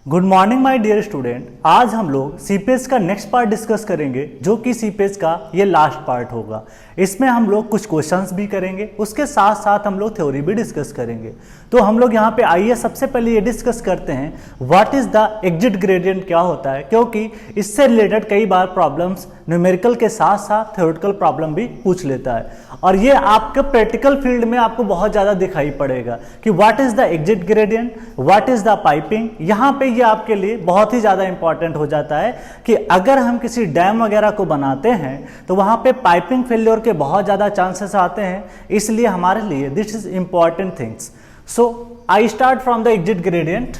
Good morning my dear student. आज हम लोग सीपेज का नेक्स्ट पार्ट डिस्कस करेंगे, जो कि सीपेज का ये लास्ट पार्ट होगा। इसमें हम लोग कुछ क्वेश्चंस भी करेंगे, उसके साथ साथ हम लोग थ्योरी भी डिस्कस करेंगे। तो हम लोग यहाँ पे आइए सबसे पहले ये डिस्कस करते हैं what is the exit gradient क्या होता है, क्योंकि इससे रिलेटेड कई बार प्रॉब्लम्स न्यूमेरिकल के साथ साथ थ्योरेटिकल प्रॉब्लम भी पूछ लेता है, और ये आपके प्रैक्टिकल फील्ड में आपको बहुत ज्यादा दिखाई पड़ेगा कि what is the exit gradient, what is the piping. यहाँ पे ये आपके लिए बहुत ही ज्यादा इंपॉर्टेंट हो जाता है कि अगर हम किसी डैम वगैरह को बनाते हैं तो वहां पे पाइपिंग फेल्योर के बहुत ज्यादा चांसेस आते हैं, इसलिए हमारे लिए this is important things. So I start from the exit gradient.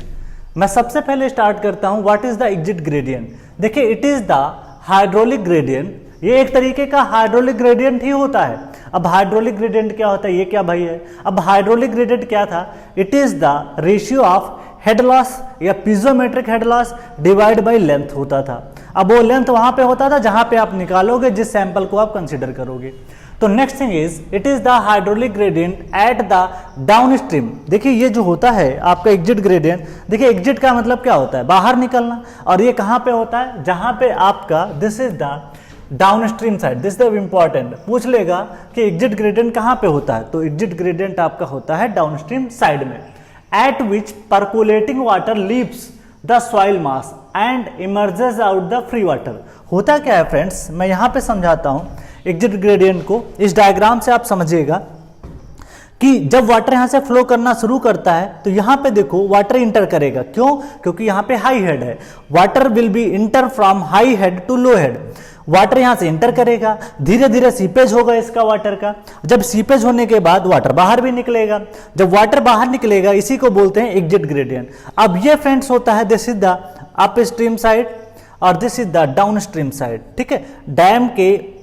मैं सबसे पहले स्टार्ट करता हूं what is the exit gradient. देखिए, it is the hydraulic gradient. ये एक तरीके का हाइड्रोलिक ग्रेडियंट ही होता है। अब हाइड्रोलिक ग्रेडियंट क्या होता है, ये क्या भाई है। अब हाइड्रोलिक ग्रेडियंट क्या था, it is the ratio of head loss या piezometric head loss divide by length होता था। अब वो लेंथ वहां पे होता था जहां पे आप निकालोगे, जिस सैंपल को आप कंसीडर करोगे। तो next thing is it is the hydraulic gradient at the down stream. देखिए, ये जो होता है आपका एग्जिट ग्रेडियंट, देखिए एग्जिट का मतलब क्या होता है, बाहर निकलना, और ये कहां पे होता है, जहां पे आपका this is the downstream side. This the important पूछ लेगा कि एग्जिट ग्रेडियंट कहां पे होता है, तो एग्जिट ग्रेडियंट आपका होता है डाउन स्ट्रीम साइड में। Eight which परकुलेटिंग water leaves the soil mass and emerges out the free water. होता क्या है फ्रेंड्स, मैं यहां पे समझाता हूं एग्जिट ग्रेडियंट को। इस डायग्राम से आप समझिएगा कि जब वाटर यहां से फ्लो करना शुरू करता है तो यहां पे देखो वाटर इंटर करेगा। क्यों? क्योंकि यहां पे हाई हेड है। Water will be enter from high head to low head. Water यहां से इंटर करेगा, धीरे धीरे सीपेज होगा इसका वाटर का। जब सीपेज होने के बाद वाटर बाहर भी निकलेगा। जब वाटर बाहर निकलेगा, इसी को बोलते हैं एग्जिट ग्रेडियंट। अब ये फ्रेंड्स होता है this is the upstream side और this is the downstream side. ठीक है, डैम के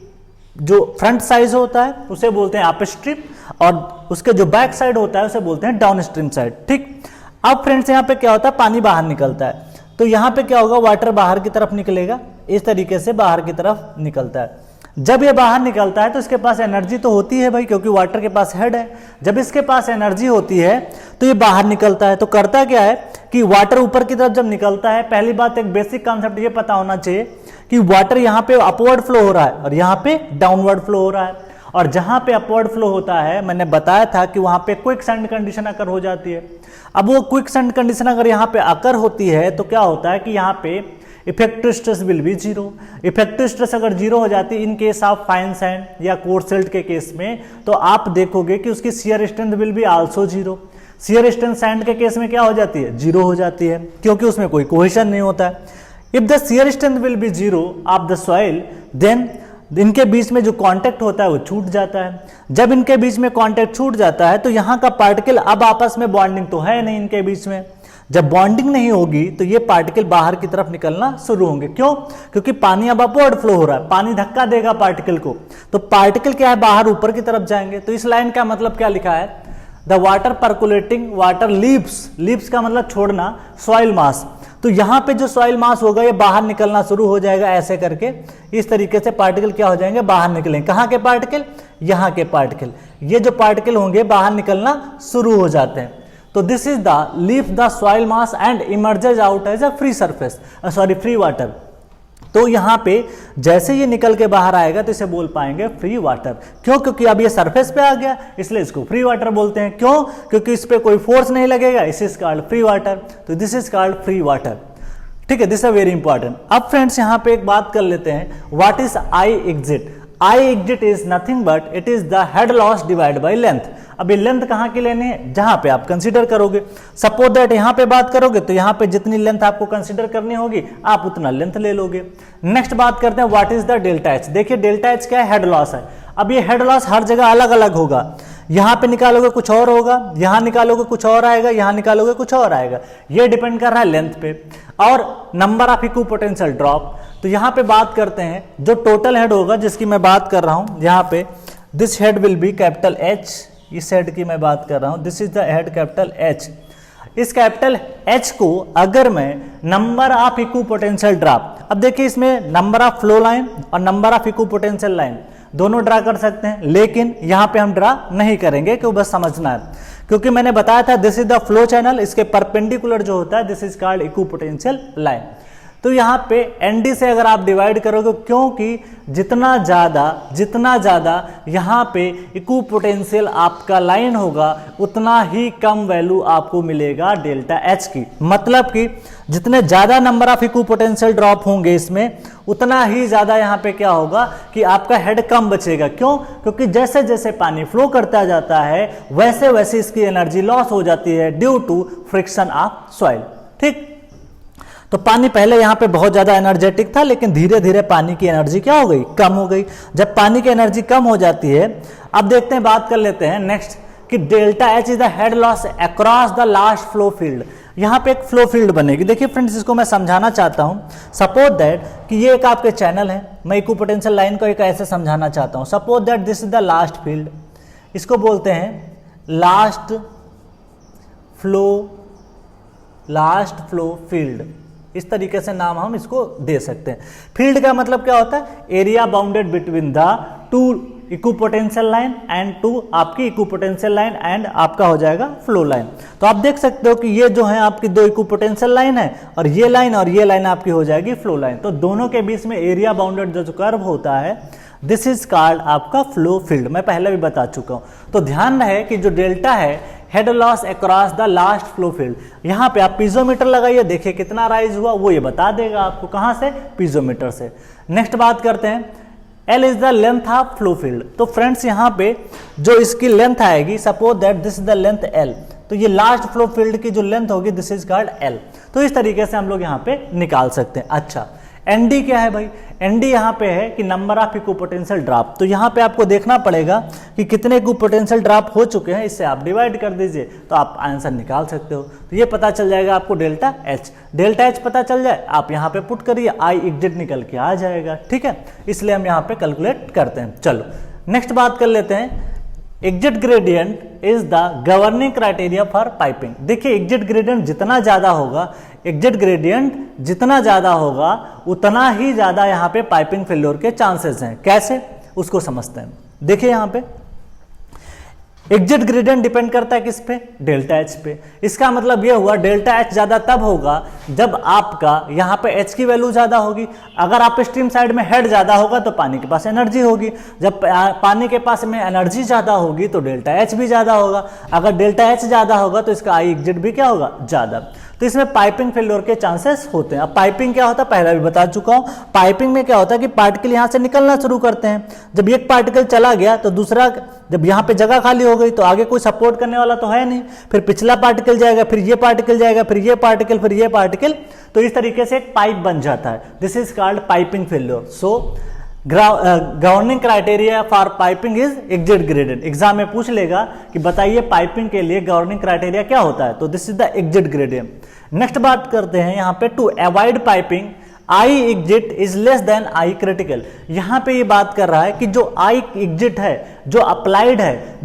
जो फ्रंट साइड होता है उसे बोलते हैं अप स्ट्रीम, और उसके जो बैक साइड होता है उसे बोलते हैं डाउन स्ट्रीम साइड। ठीक, अब फ्रेंड्स यहाँ पे क्या होता है, पानी बाहर निकलता है, तो यहाँ पे क्या होगा, वाटर बाहर की तरफ निकलेगा, इस तरीके से बाहर की तरफ निकलता है। जब ये बाहर निकलता है तो इसके पास एनर्जी तो होती है भाई, क्योंकि वाटर के पास हेड है। जब इसके पास एनर्जी होती है तो ये बाहर निकलता है। तो करता क्या है कि वाटर ऊपर की तरफ जब निकलता है, पहली बात एक बेसिक कॉन्सेप्ट ये पता होना चाहिए कि वाटर यहाँ पे अपवर्ड फ्लो हो रहा है और यहाँ पे डाउनवर्ड फ्लो हो रहा है। और जहां पे अपवर्ड फ्लो होता है, मैंने बताया था कि वहां पे क्विक सैंड कंडीशन अकर हो जाती है। अब वो क्विक सैंड कंडीशन अगर यहाँ पे अकर होती है तो क्या होता है कि यहाँ पे effective stress will be zero. Effective stress अगर जीरो हो जाती है in case of fine sand या कोर्स सिल्ट के केस में, तो आप देखोगे कि उसकी shear strength will be also zero. Shear strength sand के केस में क्या हो जाती है, जीरो हो जाती है, क्योंकि उसमें कोई कोहेशन नहीं होता है। If the shear strength will be zero of the soil, then इनके बीच में जो कांटेक्ट होता है वो छूट जाता है। जब इनके बीच में कांटेक्ट छूट जाता है तो यहाँ का पार्टिकल, अब आपस में बॉन्डिंग तो है नहीं इनके बीच में। जब बॉन्डिंग नहीं होगी तो ये पार्टिकल बाहर की तरफ निकलना शुरू होंगे। क्यों? क्योंकि पानी अब अपवर्ड फ्लो हो रहा है, पानी धक्का देगा पार्टिकल को, तो पार्टिकल क्या है, बाहर ऊपर की तरफ जाएंगे। तो इस लाइन का मतलब क्या लिखा है, the water परकुलेटिंग water leaves, leaves का मतलब छोड़ना, सॉइल मास। तो यहां पे जो सॉइल मास होगा ये बाहर निकलना शुरू हो जाएगा, ऐसे करके इस तरीके से पार्टिकल क्या हो जाएंगे, बाहर निकलेंगे। कहां के पार्टिकल, यहां के पार्टिकल। ये जो पार्टिकल होंगे बाहर निकलना शुरू हो जाते हैं। तो this is the leave the soil mass and emerges out as a free surface, sorry free water. तो यहां पे जैसे ये निकल के बाहर आएगा तो इसे बोल पाएंगे फ्री वाटर। क्यों? क्योंकि अब ये सरफेस पे आ गया, इसलिए इसको फ्री वाटर बोलते हैं। क्यों? क्योंकि इस पे कोई फोर्स नहीं लगेगा, इस इज कॉल्ड फ्री वाटर। तो this is called free water. ठीक है, दिस इज वेरी इंपॉर्टेंट। अब फ्रेंड्स यहाँ पे एक बात कर लेते हैं, what is I exit. I exit is nothing but it is the head loss divide by length. अब ये लेंथ कहां की लेनी है, जहां पे आप कंसीडर करोगे। सपोज दैट यहां पे बात करोगे तो यहां पे जितनी लेंथ आपको कंसीडर करनी होगी आप उतना लेंथ ले लोगे। नेक्स्ट बात करते हैं what is the delta H. देखिए डेल्टा एच क्या है, हेड लॉस है। अब ये हेड लॉस हर जगह अलग अलग होगा, यहां पे निकालोगे कुछ और होगा, यहां निकालोगे कुछ और आएगा, यहां निकालोगे कुछ और आएगा। ये डिपेंड कर रहा है लेंथ पे और नंबर ऑफ इक्विपोटेंशियल ड्रॉप। तो यहां पे बात करते हैं जो टोटल हेड होगा जिसकी मैं बात कर रहा हूं, यहां पे this head will be capital H. इस हेड की मैं बात कर रहा हूं, this is the head capital H. इस कैपिटल एच को अगर मैं नंबर ऑफ इक्विपोटेंशियल ड्रॉप, अब देखिए इसमें नंबर ऑफ फ्लो लाइन और नंबर ऑफ इक्विपोटेंशियल लाइन दोनों ड्रा कर सकते हैं, लेकिन यहां पे हम ड्रा नहीं करेंगे, क्यों, बस समझना है क्योंकि मैंने बताया था this is the flow channel, इसके परपेंडिकुलर जो होता है this is called equipotential line. तो यहाँ पे ND से अगर आप डिवाइड करोगे, क्योंकि जितना ज़्यादा यहाँ पे इक्विपोटेंशियल आपका लाइन होगा उतना ही कम वैल्यू आपको मिलेगा डेल्टा H की। मतलब कि जितने ज़्यादा नंबर ऑफ इक्विपोटेंशियल ड्रॉप होंगे इसमें, उतना ही ज़्यादा यहाँ पे क्या होगा कि आपका हेड कम बचेगा। क्यों? क्योंकि जैसे जैसे पानी फ्लो करता जाता है वैसे वैसे इसकी एनर्जी लॉस हो जाती है due to friction of soil. ठीक, तो पानी पहले यहाँ पे बहुत ज्यादा एनर्जेटिक था, लेकिन धीरे धीरे पानी की एनर्जी क्या हो गई, कम हो गई। जब पानी की एनर्जी कम हो जाती है, अब देखते हैं, बात कर लेते हैं नेक्स्ट कि delta H is the head loss across the last flow field. यहाँ पे एक फ्लो फील्ड बनेगी। देखिए फ्रेंड्स, इसको मैं समझाना चाहता हूँ। सपोज दैट कि ये एक आपके चैनल है, मैं इक्विपोटेंशियल लाइन को एक ऐसे समझाना चाहता हूँ। Suppose that this is the last field, इसको बोलते हैं लास्ट फ्लो फील्ड। इस तरीके से नाम हम इसको दे सकते हैं। फील्ड का मतलब क्या होता है, area bounded between the two equipotential line and two आपकी इक्विपोटेंशियल लाइन एंड आपका हो जाएगा फ्लो लाइन। तो आप देख सकते हो कि ये जो है आपकी दो इक्विपोटेंशियल लाइन है और ये लाइन आपकी हो जाएगी फ्लो लाइन। तो दोनों के बीच में एरिया बाउंडेड जो कर्व होता है दिस इज कॉल्ड आपका फ्लो फील्ड। मैं पहले भी बता चुका हूं। तो ध्यान रहे कि जो डेल्टा है head loss across the last flow field, यहां पे आप पीजोमीटर लगाइए, देखिए कितना राइज हुआ, वो ये बता देगा आपको। कहां से? पीजोमीटर से। नेक्स्ट बात करते हैं, L is the length of flow field. तो फ्रेंड्स यहां पे जो इसकी लेंथ आएगी, suppose that this is the length L, तो ये लास्ट फ्लो फील्ड की जो लेंथ होगी दिस इज कॉल्ड L। तो इस तरीके से हम लोग यहाँ पे निकाल सकते हैं। अच्छा, ND क्या है भाई? ND यहाँ पे है कि नंबर ऑफ इक्विपोटेंशियल ड्रॉप। तो यहाँ पे आपको देखना पड़ेगा कि कितने इक्विपोटेंशियल ड्रॉप हो चुके हैं, इससे आप डिवाइड कर दीजिए तो आप आंसर निकाल सकते हो। तो ये पता चल जाएगा आपको डेल्टा H। डेल्टा H पता चल जाए, आप यहाँ पे पुट करिए, I एग्जिट निकल के आ जाएगा। ठीक है, इसलिए हम यहाँ पे कैलकुलेट करते हैं। चलो नेक्स्ट बात कर लेते हैं, exit gradient is the governing criteria for piping. देखिए एग्जिट ग्रेडियंट जितना ज्यादा होगा, एग्जिट ग्रेडियंट जितना ज्यादा होगा उतना ही ज्यादा यहाँ पे पाइपिंग फेल्योर के चांसेस हैं। कैसे, उसको समझते हैं। देखिए यहाँ पे एग्जिट ग्रेडियंट डिपेंड करता है किस पे? डेल्टा H पे। इसका मतलब ये हुआ डेल्टा H ज्यादा तब होगा जब आपका यहाँ पे H की वैल्यू ज्यादा होगी। अगर आप स्ट्रीम साइड में हेड ज्यादा होगा तो पानी के पास एनर्जी होगी। जब पानी के पास में एनर्जी ज्यादा होगी तो डेल्टा H भी ज्यादा होगा। अगर डेल्टा H ज्यादा होगा तो इसका I एग्जिट भी क्या होगा? ज्यादा। तो इसमें पाइपिंग फेल्योर के चांसेस होते हैं। अब पाइपिंग क्या होता है पहले भी बता चुका हूं। पाइपिंग में क्या होता है कि पार्टिकल यहां से निकलना शुरू करते हैं। जब एक पार्टिकल चला गया तो दूसरा, जब यहां पे जगह खाली हो गई तो आगे कोई सपोर्ट करने वाला तो है नहीं, फिर पिछला पार्टिकल जाएगा, फिर ये पार्टिकल जाएगा, फिर ये पार्टिकल, फिर ये पार्टिकल। तो इस तरीके से एक पाइप बन जाता है। This is called piping failure. So governing criteria for piping is exit gradient. Exam में पूछ लेगा कि बताइए पाइपिंग के लिए गवर्निंग क्राइटेरिया क्या होता है, तो this is the exit gradient. Next बात करते हैं यहाँ पे, to avoid piping I exit is less than I critical. यहां पे ये बात कर रहा है कि जो I एग्जिट है, जो अप्लाइड है,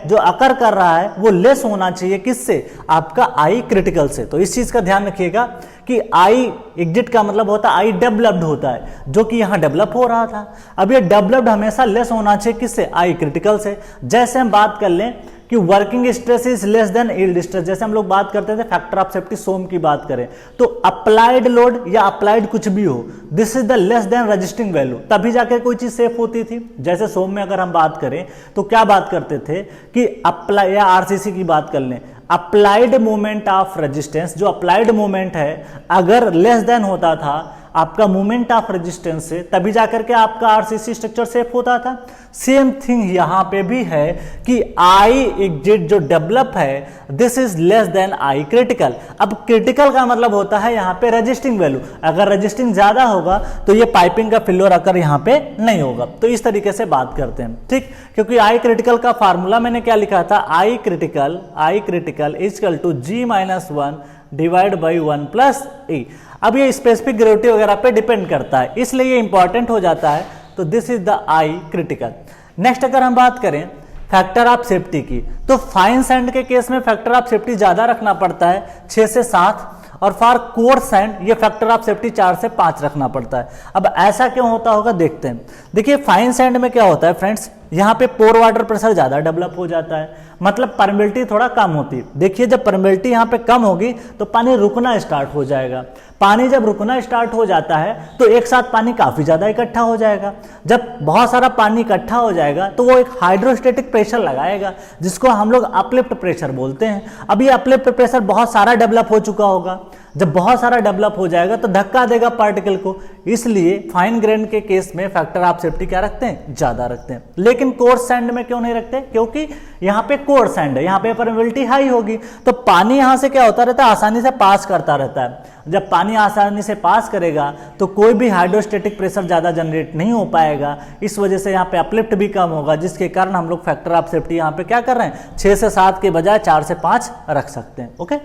जो अकर कर रहा है, वो लेस होना चाहिए किससे? आपका I क्रिटिकल से। तो इस चीज का ध्यान रखिएगा कि I एग्जिट का मतलब होता है I डेवलप्ड होता है, जो कि यहां डेवलप हो रहा था। अब ये डेवलप्ड हमेशा लेस होना चाहिए किससे? I क्रिटिकल से। जैसे हम बात कर लें कि working stress is less then yield stress, जैसे हम लोग बात करते थे फैक्टर ऑफ सेफ्टी सोम की बात करें, तो अप्लाइड लोड या अप्लाइड कुछ भी हो, this is the less than resisting value, तभी जाकर कोई चीज सेफ होती थी। जैसे सोम में अगर हम बात करें तो क्या बात करते थे कि अप्लाई, या आरसीसी की बात कर लें, अप्लाइड मोमेंट ऑफ रेजिस्टेंस, जो अप्लाइड मोमेंट है अगर लेस देन होता था आपका मोमेंट ऑफ रेजिस्टेंस से, तभी जाकर के आपका आरसीसी स्ट्रक्चर सेफ होता था। सेम थिंग यहां पे भी है कि I एग्जिट जो डेवलप है this is less than I critical. अब क्रिटिकल का मतलब होता है यहां पे रजिस्टिंग वैल्यू, अगर रजिस्टिंग ज्यादा होगा तो ये पाइपिंग का फेल्योर अकर यहां पे नहीं होगा। तो इस तरीके से बात करते हैं, ठीक। क्योंकि I क्रिटिकल का फार्मूला मैंने क्या लिखा था, I critical equal to G-1 divide by 1 plus E। अब ये स्पेसिफिक ग्रेविटी वगैरह पे डिपेंड करता है, इसलिए ये इंपॉर्टेंट हो जाता है। तो this is the I critical. Next अगर हम बात करें फैक्टर ऑफ सेफ्टी की, तो फाइन सैंड के केस में फैक्टर ऑफ सेफ्टी ज्यादा रखना पड़ता है 6 से 7, और फॉर कोर्स सैंड ये फैक्टर ऑफ सेफ्टी 4 से 5 रखना पड़ता है। अब ऐसा क्यों होता होगा देखते हैं। देखिए फाइन सैंड में क्या होता है फ्रेंड्स, यहाँ पे पोर वाटर प्रेशर ज़्यादा डेवलप हो जाता है, मतलब परमेबिलिटी थोड़ा कम होती है। देखिए जब परमेबिलिटी यहाँ पे कम होगी तो पानी रुकना स्टार्ट हो जाएगा। पानी जब रुकना स्टार्ट हो जाता है तो एक साथ पानी काफ़ी ज़्यादा इकट्ठा हो जाएगा। जब बहुत सारा पानी इकट्ठा हो जाएगा तो वो एक हाइड्रोस्टेटिक प्रेशर लगाएगा, जिसको हम लोग अपलिफ्ट प्रेशर बोलते हैं। अब ये अपलिफ्ट प्रेशर बहुत सारा डेवलप हो चुका होगा। जब बहुत सारा डेवलप हो जाएगा तो धक्का देगा पार्टिकल को, इसलिए फाइन ग्रेन के केस में फैक्टर ऑफ सेफ्टी क्या रखते हैं, ज्यादा रखते हैं। लेकिन कोर्स सैंड में क्यों नहीं रखते, क्योंकि यहाँ पे कोर्स सैंड है, यहाँ पे परमेबिलिटी हाई होगी तो पानी यहाँ से क्या होता रहता है, आसानी से पास करता रहता है। जब पानी आसानी से पास करेगा तो कोई भी हाइड्रोस्टेटिक प्रेशर ज्यादा जनरेट नहीं हो पाएगा, इस वजह से यहाँ पे अपलिफ्ट भी कम होगा, जिसके कारण हम लोग फैक्टर ऑफ सेफ्टी यहाँ पे क्या कर रहे हैं, 6 से 7 के बजाय 4 से 5 रख सकते हैं। ओके,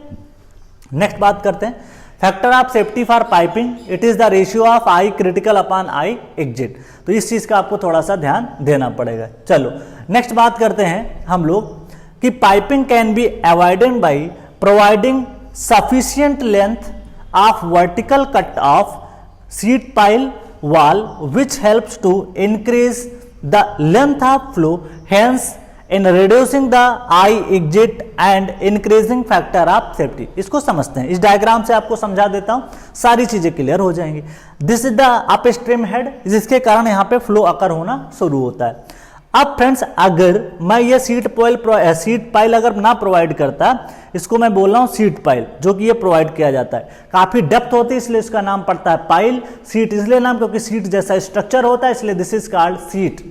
नेक्स्ट बात करते हैं factor of safety for piping, it is the ratio of I critical upon I exit. तो इस चीज का आपको थोड़ा सा ध्यान देना पड़ेगा। चलो नेक्स्ट बात करते हैं हम लोग कि piping can be avoided by providing sufficient length of vertical cut off seat pile wall which helps to increase the length of flow, hence in reducing the eye exit and increasing factor of safety। इसको समझते हैं, इस diagram से आपको समझा देता हूं, सारी चीजें क्लियर हो जाएंगी। This is the upstream head, जिसके कारण यहाँ पे फ्लो अकर होना शुरू होता है। अब फ्रेंड्स अगर मैं ये सीट पाइल अगर ना प्रोवाइड करता, इसको मैं बोल रहा हूं सीट पाइल, जो कि ये प्रोवाइड किया जाता है, काफी डेप्थ होती है इसलिए इसका नाम पड़ता है पाइल। सीट इसलिए नाम क्योंकि सीट जैसा स्ट्रक्चर होता है, इसलिए दिस इज कॉल्ड सीट,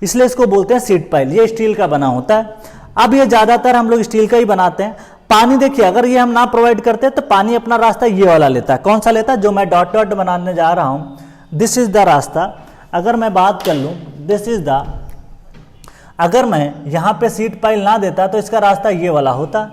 इसलिए इसको बोलते हैं सीट पाइल। ये स्टील का बना होता है। अब ये ज्यादातर हम लोग स्टील का ही बनाते हैं। पानी देखिए अगर ये हम ना प्रोवाइड करते तो पानी अपना रास्ता ये वाला लेता है। कौन सा लेता है, जो मैं डॉट डॉट बनाने जा रहा हूं, दिस इज द रास्ता। अगर मैं बात कर लूं, दिस इज द, अगर मैं यहां पे सीट पाइल ना देता तो इसका रास्ता ये वाला होता।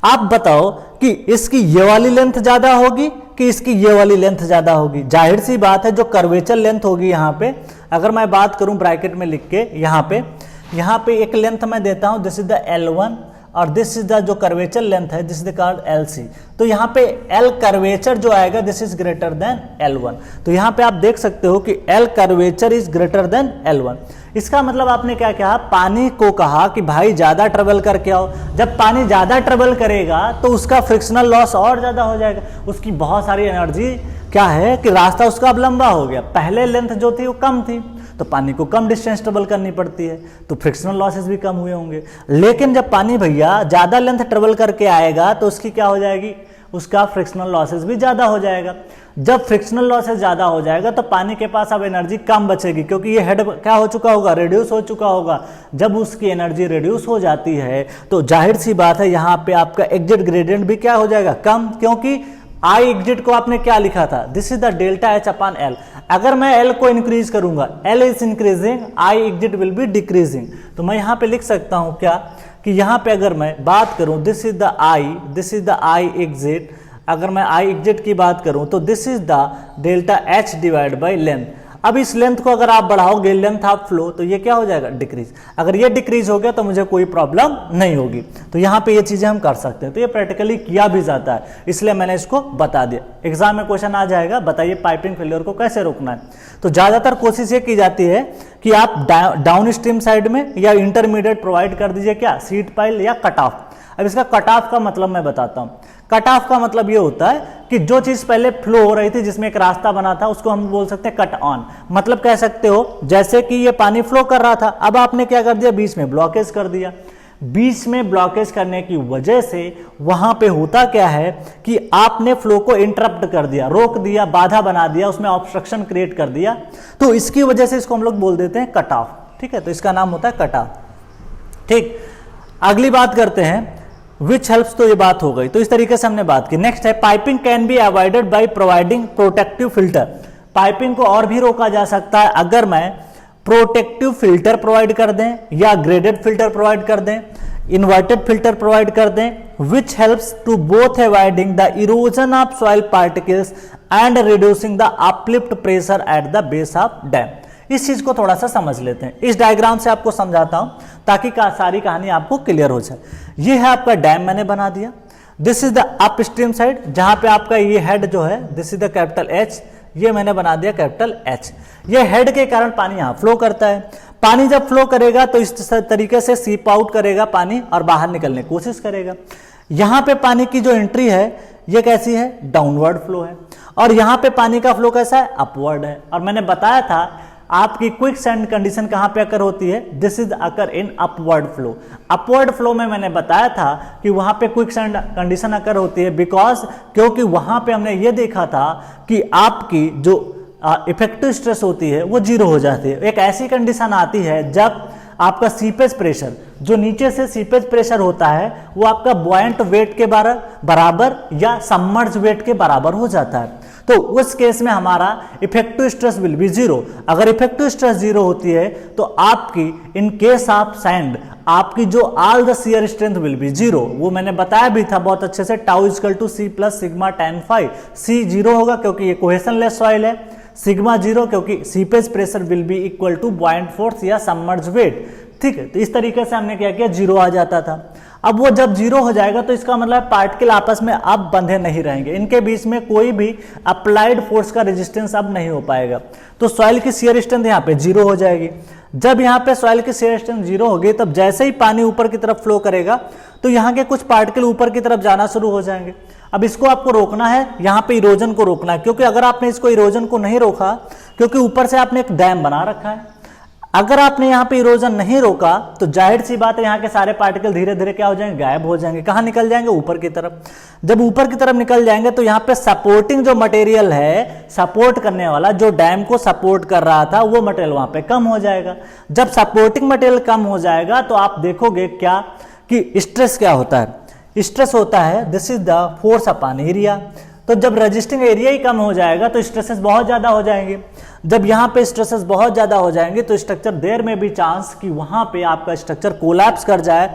आप बताओ कि इसकी ये वाली लेंथ ज्यादा होगी कि इसकी ये वाली लेंथ ज्यादा होगी। जाहिर सी बात है जो कर्वेचर लेंथ होगी यहाँ पे, अगर मैं बात करूं ब्रैकेट में लिख के, यहाँ पे एक लेंथ मैं देता हूं, दिस इज द L1 और दिस इज द जो कर्वेचर लेंथ है, this is the called LC। तो यहाँ पे L कर्वेचर जो आएगा this is greater than L1। तो यहाँ पे आप देख सकते हो कि L curvature is greater than L1। इसका मतलब आपने क्या कहा, पानी को कहा कि भाई ज्यादा ट्रेवल करके आओ। जब पानी ज्यादा ट्रेवल करेगा तो उसका फ्रिक्शनल लॉस और ज्यादा हो जाएगा, उसकी बहुत सारी एनर्जी क्या है कि रास्ता उसका अब लंबा हो गया। पहले लेंथ जो थी वो कम थी तो पानी को कम डिस्टेंस ट्रेवल करनी पड़ती है, तो फ्रिक्शनल लॉसेस भी कम हुए होंगे। लेकिन जब पानी भैया ज्यादा लेंथ ट्रेवल करके आएगा तो उसकी क्या हो जाएगी, उसका फ्रिक्शनल लॉसेस भी ज्यादा हो जाएगा। जब फ्रिक्शनल लॉसेस ज्यादा हो जाएगा तो पानी के पास अब एनर्जी कम बचेगी, क्योंकि ये हेड क्या हो चुका होगा, रिड्यूस हो चुका होगा। जब उसकी एनर्जी रिड्यूस हो जाती है तो जाहिर सी बात है यहाँ पे आपका एग्जिट ग्रेडियंट भी क्या हो जाएगा, कम, क्योंकि आई एग्जिट को आपने क्या लिखा था, this is the delta H upon L. अगर मैं एल को इंक्रीज करूंगा, L is increasing, I exit will be decreasing. तो मैं यहाँ पे लिख सकता हूं क्या कि यहाँ पे अगर मैं बात करूं, this is the I exit. अगर मैं आई एग्जिट की बात करूं तो this is the delta H divide by length. अब इस लेंथ को अगर आप बढ़ाओगे, लेंथ ऑफ फ्लो, तो ये क्या हो जाएगा, डिक्रीज। अगर ये डिक्रीज हो गया तो मुझे कोई प्रॉब्लम नहीं होगी। तो यहाँ पे ये चीजें हम कर सकते हैं। तो ये प्रैक्टिकली किया भी जाता है, इसलिए मैंने इसको बता दिया। एग्जाम में क्वेश्चन आ जाएगा, बताइए पाइपिंग फेलियर को कैसे रोकना है। तो ज्यादातर कोशिश ये की जाती है कि आप डाउन स्ट्रीम साइड में या इंटरमीडिएट प्रोवाइड कर दीजिए क्या, सीट पाइल या कट ऑफ। अब इसका कट ऑफ का मतलब मैं बताता हूं। कट ऑफ का मतलब ये होता है कि जो चीज पहले फ्लो हो रही थी, जिसमें एक रास्ता बना था, उसको हम बोल सकते हैं कट ऑन। मतलब कह सकते हो जैसे कि ये पानी फ्लो कर रहा था, अब आपने क्या कर दिया, बीच में ब्लॉकेज कर दिया। बीच में ब्लॉकेज करने की वजह से वहां पे होता क्या है कि आपने फ्लो को इंटरप्ट कर दिया, रोक दिया, बाधा बना दिया, उसमें ऑब्स्ट्रक्शन क्रिएट कर दिया। तो इसकी वजह से इसको हम लोग बोल देते हैं कट ऑफ। ठीक है, तो इसका नाम होता है कट ऑफ। ठीक, अगली बात करते हैं विच हेल्प्स। तो ये बात हो गई, तो इस तरीके से हमने बात की। नेक्स्ट है piping can be avoided by providing protective filter. Piping को और भी रोका जा सकता है अगर मैं प्रोटेक्टिव फिल्टर प्रोवाइड कर दें या ग्रेडेड फिल्टर प्रोवाइड कर दें, इन्वर्टेड फिल्टर प्रोवाइड कर दें, which helps to both avoiding the erosion of soil particles and reducing the uplift pressure at the base of dam. इस चीज को थोड़ा सा समझ लेते हैं। इस डायग्राम से आपको समझाता हूं ताकि सारी कहानी आपको क्लियर हो जाए। ये है आपका डैम, मैंने बना दिया। This is the upstream side, जहां पे आपका ये हेड जो है, this is the capital H, ये मैंने बना दिया कैपिटल एच। ये हेड के कारण पानी यहां फ्लो करता है। पानी जब फ्लो करेगा तो इस तरीके से सीप आउट करेगा पानी और बाहर निकलने की कोशिश करेगा। यहां पे पानी की जो एंट्री है ये कैसी है, डाउनवर्ड फ्लो है, और यहां पे पानी का फ्लो कैसा है, अपवर्ड है। और मैंने बताया था आपकी क्विक सैंड कंडीशन कहां पे अकर होती है, this is occur in upward flow. Upward flow में मैंने बताया था कि वहां पे क्विक सैंड कंडीशन अकर होती है बिकॉज क्योंकि वहां पे हमने ये देखा था कि आपकी जो इफेक्टिव स्ट्रेस होती है वो जीरो हो जाती है। एक ऐसी कंडीशन आती है जब आपका सीपेज प्रेशर, जो नीचे से सीपेज प्रेशर होता है वो आपका बॉयंट वेट के बराबर या सबमर्ज वेट के बराबर हो जाता है। तो उस केस में हमारा effective stress will be zero. अगर इफेक्टिव स्ट्रेस जीरो होती है तो आपकी इन केस ऑफ सैंड आपकी जो all the shear strength will be zero. वो मैंने बताया भी था बहुत अच्छे से, tau equal to C plus sigma tan phi. C zero होगा क्योंकि ये कोहेशनलेस सॉइल है, सिग्मा जीरो क्योंकि seepage pressure will be equal to buoyant force या सबमर्ज वेट। ठीक है, तो इस तरीके से हमने क्या किया, जीरो आ जाता था। अब वो जब जीरो हो जाएगा तो इसका मतलब पार्टिकल आपस में अब बंधे नहीं रहेंगे, इनके बीच में कोई भी अप्लाइड फोर्स का रेजिस्टेंस अब नहीं हो पाएगा। तो सॉइल की शियर स्ट्रेंथ यहाँ पे जीरो हो जाएगी। जब यहाँ पे सॉइल की शियर स्ट्रेंथ जीरो होगी तब जैसे ही पानी ऊपर की तरफ फ्लो करेगा तो यहाँ के कुछ पार्टिकल ऊपर की तरफ जाना शुरू हो जाएंगे। अब इसको आपको रोकना है, यहाँ पे इरोजन को रोकना है, क्योंकि अगर आपने इसको इरोजन को नहीं रोका, क्योंकि ऊपर से आपने एक डैम बना रखा है, अगर आपने यहाँ पे इरोजन नहीं रोका तो जाहिर सी बात है यहाँ के सारे पार्टिकल धीरे धीरे क्या हो जाएंगे, गायब हो जाएंगे। कहाँ निकल जाएंगे, ऊपर की तरफ। जब ऊपर की तरफ निकल जाएंगे तो यहाँ पे सपोर्टिंग जो मटेरियल है, सपोर्ट करने वाला जो डैम को सपोर्ट कर रहा था, वो मटेरियल वहां पे कम हो जाएगा। जब सपोर्टिंग मटेरियल कम हो जाएगा तो आप देखोगे क्या कि स्ट्रेस क्या होता है, स्ट्रेस होता है this is the force upon area. तो जब रजिस्टिंग एरिया ही कम हो जाएगा तो स्ट्रेसेस बहुत ज्यादा हो जाएंगे। जब यहाँ पे स्ट्रेसेस बहुत ज्यादा हो जाएंगे तो स्ट्रक्चर देर में भी चांस कि वहां पे आपका स्ट्रक्चर कोलैप्स कर जाए,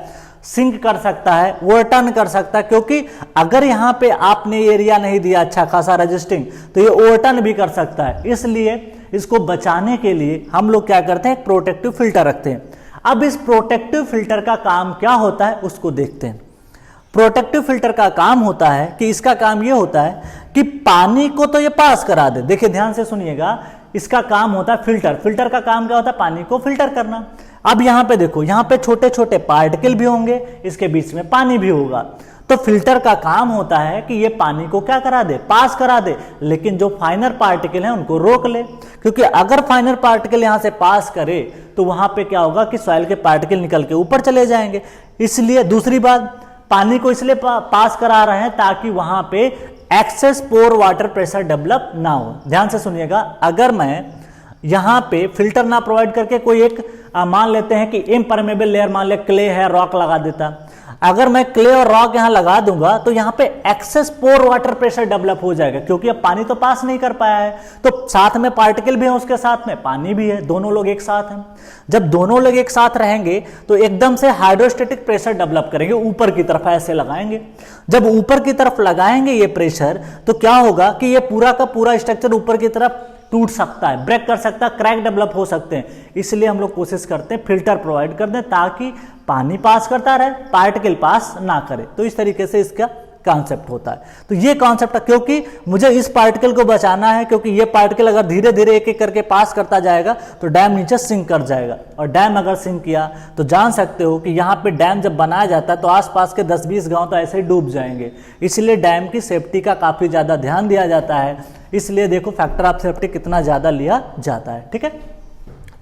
सिंक कर सकता है, ओवरटर्न कर सकता है, क्योंकि अगर यहाँ पे आपने एरिया नहीं दिया अच्छा खासा रजिस्टिंग तो ये ओवरटर्न भी कर सकता है। इसलिए इसको बचाने के लिए हम लोग क्या करते हैं, एक प्रोटेक्टिव फिल्टर रखते हैं। अब इस प्रोटेक्टिव फिल्टर का काम क्या होता है उसको देखते हैं। प्रोटेक्टिव फिल्टर का काम होता है कि इसका काम यह होता है कि पानी को तो ये पास करा दे। देखिए ध्यान से सुनिएगा, इसका काम होता है फिल्टर। फिल्टर का काम क्या होता है, पानी को फिल्टर करना। अब यहां पे देखो, यहां पे छोटे छोटे पार्टिकल भी होंगे, इसके बीच में पानी भी होगा। तो फिल्टर का काम होता है कि ये पानी को क्या करा दे, पास करा दे, लेकिन जो फाइनर पार्टिकल हैं उनको रोक ले। क्योंकि अगर फाइनर पार्टिकल यहां से पास करे तो वहां पे क्या होगा कि सॉइल के पार्टिकल निकल के ऊपर चले जाएंगे। इसलिए दूसरी बात, पानी को इसलिए पास करा रहे हैं ताकि वहां पे एक्सेस पोर वाटर प्रेशर डेवलप ना हो। ध्यान से सुनिएगा, अगर मैं यहां पे फिल्टर ना प्रोवाइड करके कोई एक मान लेते हैं कि इम्परमेबल लेयर, मान ले क्ले है, रॉक लगा देता, अगर मैं क्ले और रॉक यहां लगा दूंगा तो यहां पे एक्सेस पोर वाटर प्रेशर डेवलप हो जाएगा, क्योंकि अब पानी तो पास नहीं कर पाया है। तो साथ में पार्टिकल भी है, उसके साथ में पानी भी है, दोनों लोग एक साथ हैं। जब दोनों लोग एक साथ रहेंगे तो एकदम से हाइड्रोस्टेटिक प्रेशर डेवलप करेंगे, ऊपर की तरफ ऐसे लगाएंगे। जब ऊपर की तरफ लगाएंगे ये प्रेशर तो क्या होगा कि ये पूरा का पूरा स्ट्रक्चर ऊपर की तरफ टूट सकता है, ब्रेक कर सकता है, क्रैक डेवलप हो सकते हैं। इसलिए हम लोग कोशिश करते हैं फिल्टर प्रोवाइड कर दें ताकि पानी पास करता रहे, पार्टिकल पास ना करे। तो इस तरीके से इसका कॉन्सेप्ट होता है। तो ये कॉन्सेप्ट, क्योंकि मुझे इस पार्टिकल को बचाना है, क्योंकि ये पार्टिकल अगर धीरे धीरे एक एक करके पास करता जाएगा तो डैम नीचे सिंक कर जाएगा, और डैम अगर सिंक किया तो जान सकते हो कि यहाँ पे डैम जब बनाया जाता है तो आसपास के 10-20 गांव तो ऐसे ही डूब जाएंगे। इसलिए डैम की सेफ्टी का काफी ज्यादा ध्यान दिया जाता है। इसलिए देखो फैक्टर ऑफ सेफ्टी कितना ज्यादा लिया जाता है। ठीक है,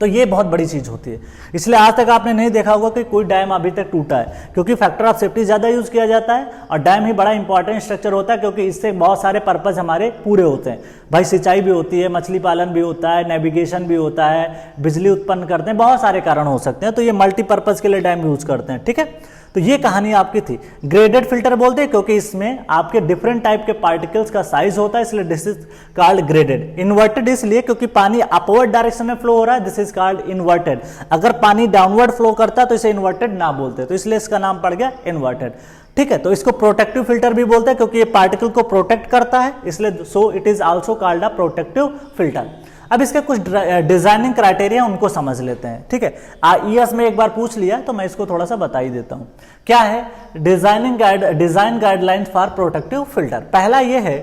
तो ये बहुत बड़ी चीज होती है। इसलिए आज तक आपने नहीं देखा होगा कि कोई डैम अभी तक टूटा है, क्योंकि फैक्टर ऑफ सेफ्टी ज्यादा यूज किया जाता है, और डैम ही बड़ा इंपॉर्टेंट स्ट्रक्चर होता है, क्योंकि इससे बहुत सारे पर्पज हमारे पूरे होते हैं। भाई सिंचाई भी होती है, मछली पालन भी होता है, नेविगेशन भी होता है, बिजली उत्पन्न करते हैं, बहुत सारे कारण हो सकते हैं। तो ये मल्टीपर्पज के लिए डैम यूज करते हैं। ठीक है, तो ये कहानी आपकी थी। ग्रेडेड फिल्टर बोलते हैं क्योंकि इसमें आपके डिफरेंट टाइप के पार्टिकल्स का साइज होता है, इसलिए this is called graded. Inverted इसलिए क्योंकि पानी अपवर्ड डायरेक्शन में फ्लो हो रहा है, दिस इज कॉल्ड इन्वर्टेड। अगर पानी डाउनवर्ड फ्लो करता तो इसे इन्वर्टेड ना बोलते, तो इसलिए इसका नाम पड़ गया इन्वर्टेड। ठीक है, तो इसको प्रोटेक्टिव फिल्टर भी बोलते हैं क्योंकि ये पार्टिकल को प्रोटेक्ट करता है, इसलिए so it is also called a protective filter. अब इसके कुछ डिजाइनिंग क्राइटेरिया उनको समझ लेते हैं। ठीक है, ईएस में एक बार पूछ लिया तो मैं इसको थोड़ा सा बता ही देता हूं। क्या है design guidelines for protective filter? पहला ये है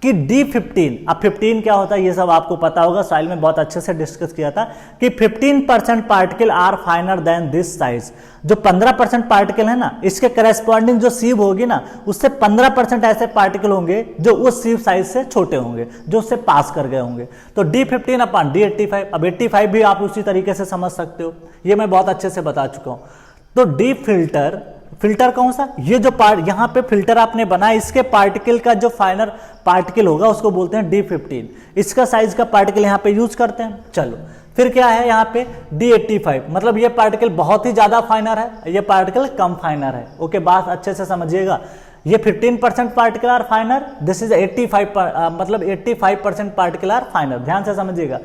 कि D15, अब 15 क्या होता है ये सब आपको पता होगा, सॉइल में बहुत अच्छे से डिस्कस किया था कि 15% particle are finer than this size. जो 15% पार्टिकल है ना, इसके करस्पॉन्डिंग जो सीव होगी ना, उससे 15% ऐसे पार्टिकल होंगे जो उस सीव साइज से छोटे होंगे, जो उससे पास कर गए होंगे। तो D15 अपॉन D85, अब 85 भी आप उसी तरीके से समझ सकते हो, ये मैं बहुत अच्छे से बता चुका हूं। तो डी फिल्टर, फिल्टर कौन सा, ये जो पार्ट यहां पे फिल्टर आपने बनाया, इसके पार्टिकल का जो फाइनर पार्टिकल होगा उसको बोलते हैं D15। इसका साइज का पार्टिकल यहां पे यूज करते हैं। चलो फिर क्या है यहाँ पे D85, मतलब ये पार्टिकल बहुत ही ज्यादा फाइनर है, ये पार्टिकल कम फाइनर है। ओके, बात अच्छे से समझिएगा। ये 15% particle are finer, this is 85 मतलब 85% पार्टिकल आर फाइनर, ध्यान से समझिएगा।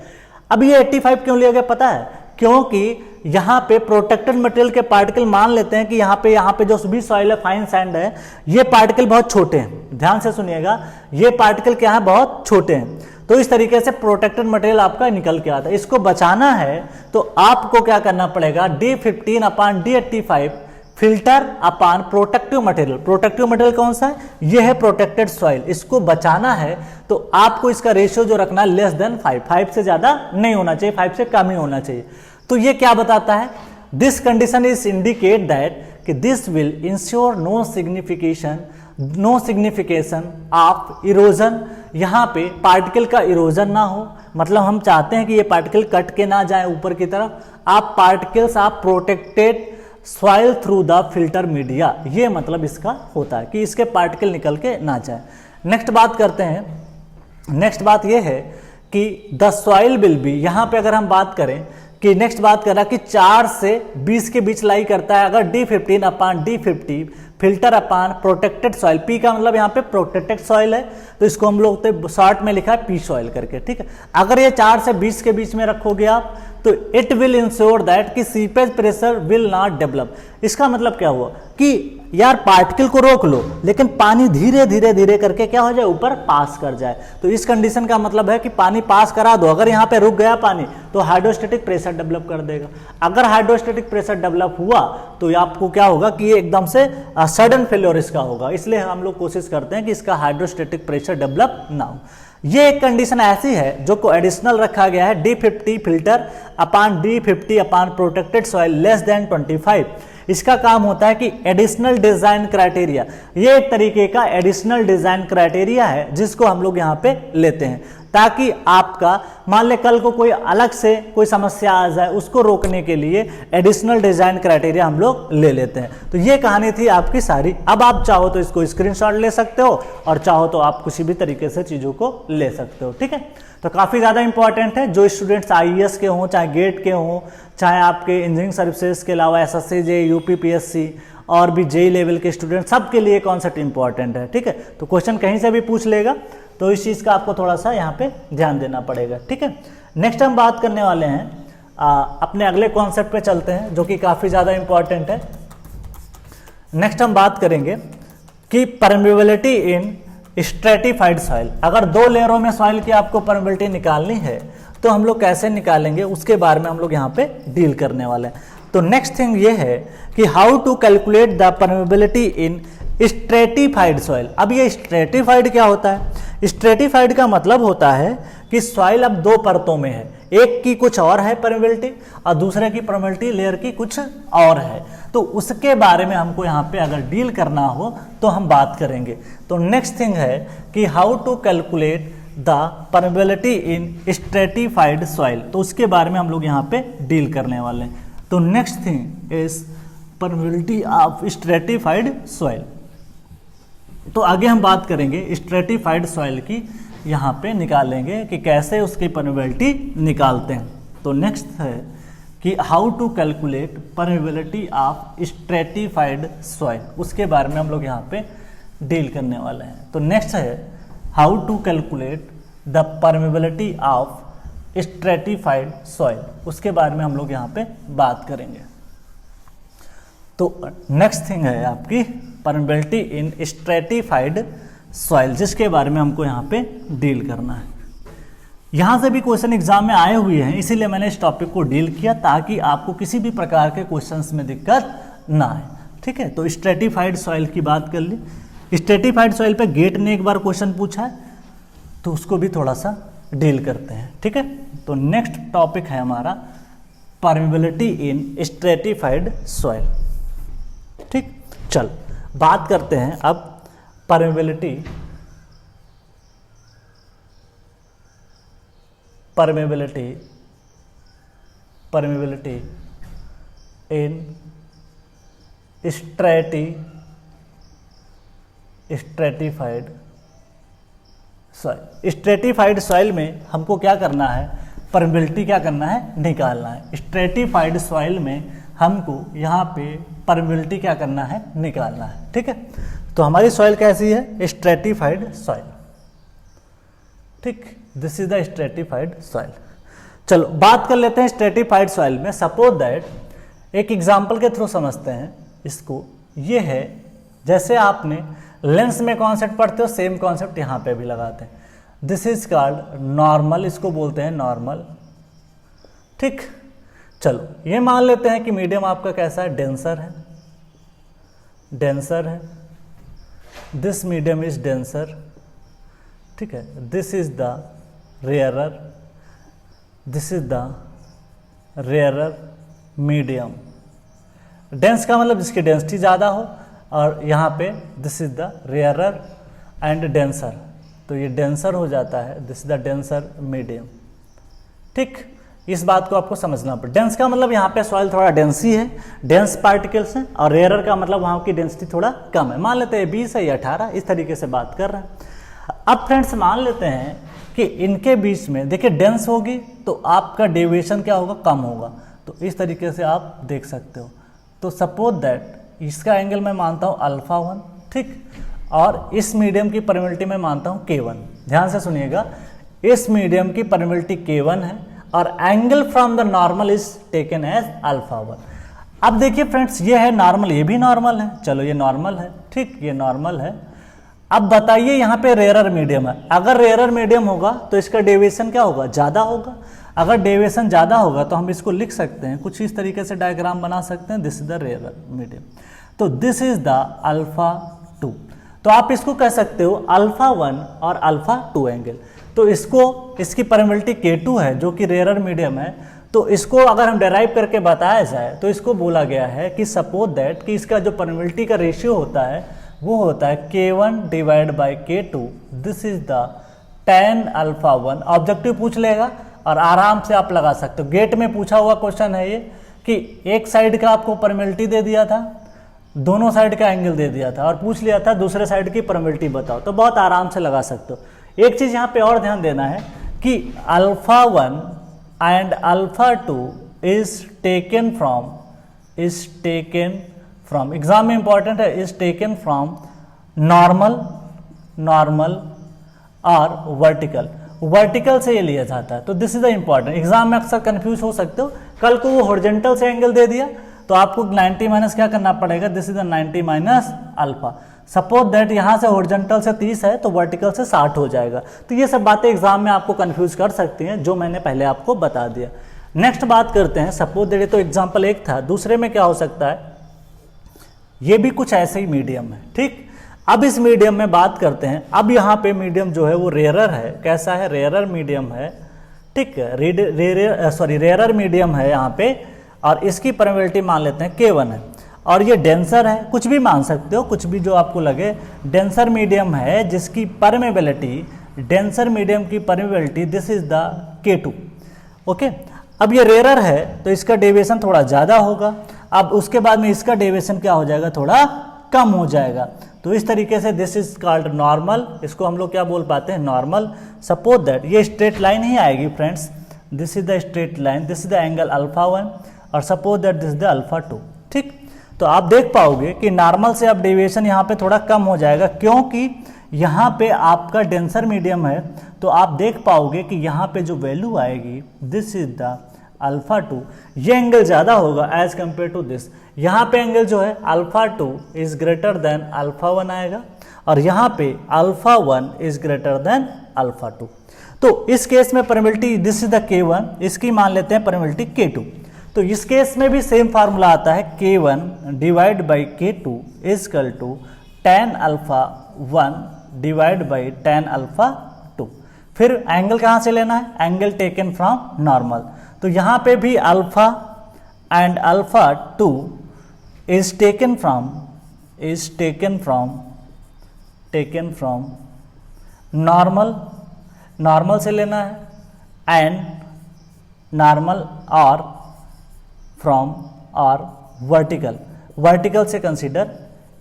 अब ये 85 क्यों लिया गया पता है, क्योंकि यहाँ पे प्रोटेक्टेड मटेरियल के पार्टिकल, मान लेते हैं कि यहाँ पे जो भी सॉइल है, फाइन सैंड है, ये पार्टिकल बहुत छोटे हैं, ध्यान से सुनिएगा, ये पार्टिकल क्या है, बहुत छोटे हैं। तो इस तरीके से प्रोटेक्टेड मटेरियल आपका निकल के आता है। इसको बचाना है तो आपको क्या करना पड़ेगा, D15 upon D85 filter upon protective material. Protective material कौन सा है, ये है प्रोटेक्टेड सॉइल। इसको बचाना है तो आपको इसका रेशियो जो रखना है लेस देन 5 से ज्यादा नहीं होना चाहिए, 5 से कम ही होना चाहिए। तो ये क्या बताता है, this condition is indicate that कि this will ensure no signification of erosion. यहाँ पे पार्टिकल का इरोजन ना हो, मतलब हम चाहते हैं कि ये पार्टिकल कट के ना जाए ऊपर की तरफ। आप पार्टिकल्स आप protected soil through the filter media, ये मतलब इसका होता है कि इसके पार्टिकल निकल के ना जाए। नेक्स्ट बात करते हैं, नेक्स्ट बात ये है कि द सॉइल विल बी, यहाँ पे अगर हम बात करें कि नेक्स्ट बात कर रहा कि 4 से 20 के बीच लाई करता है अगर D15 upon D50 filter upon protected soil. P का मतलब यहाँ पे प्रोटेक्टेड सॉइल है, तो इसको हम लोग तो शॉर्ट में लिखा है पी सॉइल करके, ठीक है। अगर ये 4 से 20 के बीच में रखोगे आप तो इट विल इंश्योर दैट कि seepage pressure will not develop. इसका मतलब क्या हुआ कि यार पार्टिकल को रोक लो लेकिन पानी धीरे धीरे धीरे करके क्या हो जाए, ऊपर पास कर जाए। तो इस कंडीशन का मतलब है कि पानी पास करा दो, अगर यहाँ पे रुक गया पानी तो हाइड्रोस्टेटिक प्रेशर डेवलप कर देगा। अगर हाइड्रोस्टेटिक प्रेशर डेवलप हुआ तो आपको क्या होगा कि ये एकदम से सडन फेल्योर इसका होगा। इसलिए हम लोग कोशिश करते हैं कि इसका हाइड्रोस्टेटिक प्रेशर डेवलप ना हो। ये एक कंडीशन ऐसी है जो को एडिशनल रखा गया है, D50 filter upon D50 upon protected soil less than 25। इसका काम होता है कि एडिशनल डिजाइन क्राइटेरिया, ये एक तरीके का एडिशनल डिजाइन क्राइटेरिया है जिसको हम लोग यहाँ पे लेते हैं ताकि आपका मान ले कल को कोई अलग से कोई समस्या आ जाए, उसको रोकने के लिए एडिशनल डिजाइन क्राइटेरिया हम लोग ले लेते हैं। तो ये कहानी थी आपकी सारी। अब आप चाहो तो इसको स्क्रीनशॉट ले सकते हो और चाहो तो आप किसी भी तरीके से चीजों को ले सकते हो, ठीक है। तो काफी ज्यादा इंपॉर्टेंट है, जो स्टूडेंट्स IAS के हों, चाहे गेट के हों, चाहे आपके इंजीनियरिंग सर्विसेज के अलावा SSC, JEE, UPPSC और भी JEE लेवल के स्टूडेंट, सबके लिए कॉन्सेप्ट इंपॉर्टेंट है, ठीक है। तो क्वेश्चन कहीं से भी पूछ लेगा तो इस चीज का आपको थोड़ा सा यहाँ पे ध्यान देना पड़ेगा, ठीक है। नेक्स्ट हम बात करने वाले हैं अपने अगले कॉन्सेप्ट पे चलते हैं जो कि काफी ज्यादा इंपॉर्टेंट है। नेक्स्ट हम बात करेंगे कि परमेबिलिटी इन स्ट्रेटिफाइड सॉइल। अगर 2 लेयरों में सॉइल की आपको परमेबिलिटी निकालनी है तो हम लोग कैसे निकालेंगे, उसके बारे में हम लोग यहाँ पे डील करने वाले हैं। तो नेक्स्ट थिंग ये है कि how to calculate the permeability in stratified soil. अब ये स्ट्रेटिफाइड क्या होता है, स्ट्रेटिफाइड का मतलब होता है कि सॉइल अब 2 परतों में है, एक की कुछ और है परमेबिलिटी और दूसरे की परमेबिलिटी लेयर की कुछ और है। तो उसके बारे में हमको यहाँ पे अगर डील करना हो तो हम बात करेंगे। तो नेक्स्ट थिंग है कि how to calculate the permeability in stratified soil, तो उसके बारे में हम लोग यहाँ पे डील करने वाले हैं। तो next thing is permeability of stratified soil. तो आगे हम बात करेंगे स्ट्रेटिफाइड सॉइल की, यहाँ पे निकालेंगे कि कैसे उसकी परमेबिलिटी निकालते हैं। तो नेक्स्ट है कि how to calculate permeability of stratified soil, उसके बारे में हम लोग यहाँ पे डील करने वाले हैं। तो नेक्स्ट है how to calculate the permeability of stratified soil, उसके बारे में हम लोग यहाँ पे बात करेंगे। तो नेक्स्ट थिंग है आपकी परमेबिलिटी इन स्ट्रेटिफाइड सॉइल, जिसके बारे में हमको यहाँ पे डील करना है। यहाँ से भी क्वेश्चन एग्जाम में आए हुए हैं, इसीलिए मैंने इस टॉपिक को डील किया ताकि आपको किसी भी प्रकार के क्वेश्चंस में दिक्कत ना आए, ठीक है। तो स्ट्रेटिफाइड सॉइल की बात कर ली। स्ट्रेटिफाइड सॉइल पे गेट ने एक बार क्वेश्चन पूछा है तो उसको भी थोड़ा सा डील करते हैं, ठीक है। तो नेक्स्ट टॉपिक है हमारा परमेबिलिटी इन स्ट्रेटिफाइड सॉइल, ठीक। चल बात करते हैं अब permeability in stratified soil. Stratified soil में हमको क्या करना है, परमेबिलिटी क्या करना है, निकालना है। स्ट्रेटिफाइड सॉइल में हमको यहाँ पे परमेबिलिटी क्या करना है, निकालना है, ठीक है। तो हमारी सॉइल कैसी है, स्ट्रेटिफाइड सॉइल, ठीक। This is the stratified soil. चलो बात कर लेते हैं स्ट्रेटिफाइड सॉइल में। सपोज दैट एक एग्जांपल के थ्रू समझते हैं इसको। ये है, जैसे आपने लेंस में कॉन्सेप्ट पढ़ते हो सेम कॉन्सेप्ट यहाँ पे भी लगाते हैं। दिस इज कॉल्ड नॉर्मल, इसको बोलते हैं नॉर्मल, ठीक। चलो ये मान लेते हैं कि मीडियम आपका कैसा है, डेंसर है, डेंसर है। दिस मीडियम इज डेंसर, ठीक है। This is the rarer, this is the rarer medium. Dense का मतलब जिसकी डेंसिटी ज़्यादा हो, और यहाँ पे this is the rarer and denser, तो ये डेंसर हो जाता है, this is the denser medium, ठीक। इस बात को आपको समझना पड़े। डेंस का मतलब यहाँ पे सॉइल थोड़ा डेंसी है, डेंस पार्टिकल्स हैं, और रेयरर का मतलब वहाँ की डेंसिटी थोड़ा कम है। मान लेते हैं 20 है या 18, इस तरीके से बात कर रहे हैं। अब फ्रेंड्स मान लेते हैं कि इनके बीच में देखिए डेंस होगी तो आपका डेविएशन क्या होगा, कम होगा। तो इस तरीके से आप देख सकते हो। तो सपोज दैट इसका एंगल मैं मानता हूँ अल्फा 1, ठीक, और इस मीडियम की परमेबिलिटी मैं मानता हूँ K1। ध्यान से सुनिएगा, इस मीडियम की परमेबिलिटी K1 है और angle from the normal is taken as alpha 1। अब देखिए फ्रेंड्स, ये है नॉर्मल, ये भी नॉर्मल है, चलो ये नॉर्मल है, ठीक, ये नॉर्मल है। अब बताइए यहाँ पे रेयरर मीडियम है, अगर रेयरर मीडियम होगा तो इसका डेविएशन क्या होगा, ज़्यादा होगा। अगर डेविएशन ज़्यादा होगा तो हम इसको लिख सकते हैं, कुछ इस तरीके से डायग्राम बना सकते हैं, this is the rarer medium, तो दिस इज द अल्फा 2। तो आप इसको कह सकते हो अल्फा 1 और अल्फा 2 एंगल। तो इसको, इसकी परमेबिलिटी K2 है जो कि रेयरर मीडियम है, तो इसको अगर हम डेराइव करके बताया जाए तो इसको बोला गया है कि सपोज दैट कि इसका जो परमेबिलिटी का रेशियो होता है वो होता है K1 divide by K2, this is the tan alpha 1। Objective पूछ लेगा और आराम से आप लगा सकते हो। गेट में पूछा हुआ क्वेश्चन है ये कि एक साइड का आपको परमेबिलिटी दे दिया था, दोनों साइड का एंगल दे दिया था और पूछ लिया था दूसरे साइड की परमेबिलिटी बताओ, तो बहुत आराम से लगा सकते हो। एक चीज़ यहाँ पे और ध्यान देना है कि alpha 1 and alpha 2 is taken from exam में इंपॉर्टेंट है, इज टेकन फ्रॉम नॉर्मल और वर्टिकल से ये लिया जाता है। तो this is the important, exam में अक्सर कंफ्यूज हो सकते हो। कल को वो हॉरिजॉन्टल से एंगल दे दिया तो आपको 90 माइनस क्या करना पड़ेगा, this is the 90 minus alpha. Suppose that यहाँ से हॉरिजॉन्टल से 30 है तो वर्टिकल से 60 हो जाएगा। तो ये सब बातें एग्जाम में आपको कंफ्यूज कर सकती हैं, जो मैंने पहले आपको बता दिया। नेक्स्ट बात करते हैं, सपोज दैट तो एग्जाम्पल एक था, दूसरे में क्या हो सकता है, ये भी कुछ ऐसे ही मीडियम है, ठीक। अब इस मीडियम में बात करते हैं। अब यहाँ पे मीडियम जो है वो रेयरर है, कैसा है, रेयरर मीडियम है, ठीक है, रेयरर मीडियम है यहाँ पे, और इसकी परमेबिलिटी मान लेते हैं K1 है, और ये डेंसर है, कुछ भी मान सकते हो, कुछ भी जो आपको लगे। डेंसर मीडियम है जिसकी परमेबिलिटी, डेंसर मीडियम की permeability this is the K2, okay. अब ये रेयरर है तो इसका डेविएशन थोड़ा ज़्यादा होगा, अब उसके बाद में इसका डेविएशन क्या हो जाएगा, थोड़ा कम हो जाएगा। तो इस तरीके से दिस इज कॉल्ड नॉर्मल, इसको हम लोग क्या बोल पाते हैं, नॉर्मल। सपोज दैट ये स्ट्रेट लाइन ही आएगी friends, this is the straight line, this is the angle alpha 1 और suppose that this is the alpha 2, ठीक। तो आप देख पाओगे कि नॉर्मल से अब डेविएशन यहाँ पे थोड़ा कम हो जाएगा, क्योंकि यहाँ पे आपका डेंसर मीडियम है। तो आप देख पाओगे कि यहाँ पे जो वैल्यू आएगी, दिस इज द अल्फा 2, ये एंगल ज़्यादा होगा एज कंपेयर टू दिस। यहाँ पे एंगल जो है alpha 2 is greater than alpha 1 आएगा, और यहाँ पे alpha 1 is greater than alpha 2। तो इस केस में permeability this is the K1, इसकी मान लेते हैं परमेबिलिटी K2। तो इस केस में भी सेम फार्मूला आता है, K1 divide by K2 is equal to tan alpha 1 divide by tan alpha 2। फिर एंगल कहाँ से लेना है, एंगल टेकन फ्रॉम नॉर्मल। तो यहाँ पे भी alpha and alpha 2 is taken from normal से लेना है, एंड नॉर्मल और फ्रॉम और वर्टिकल से कंसीडर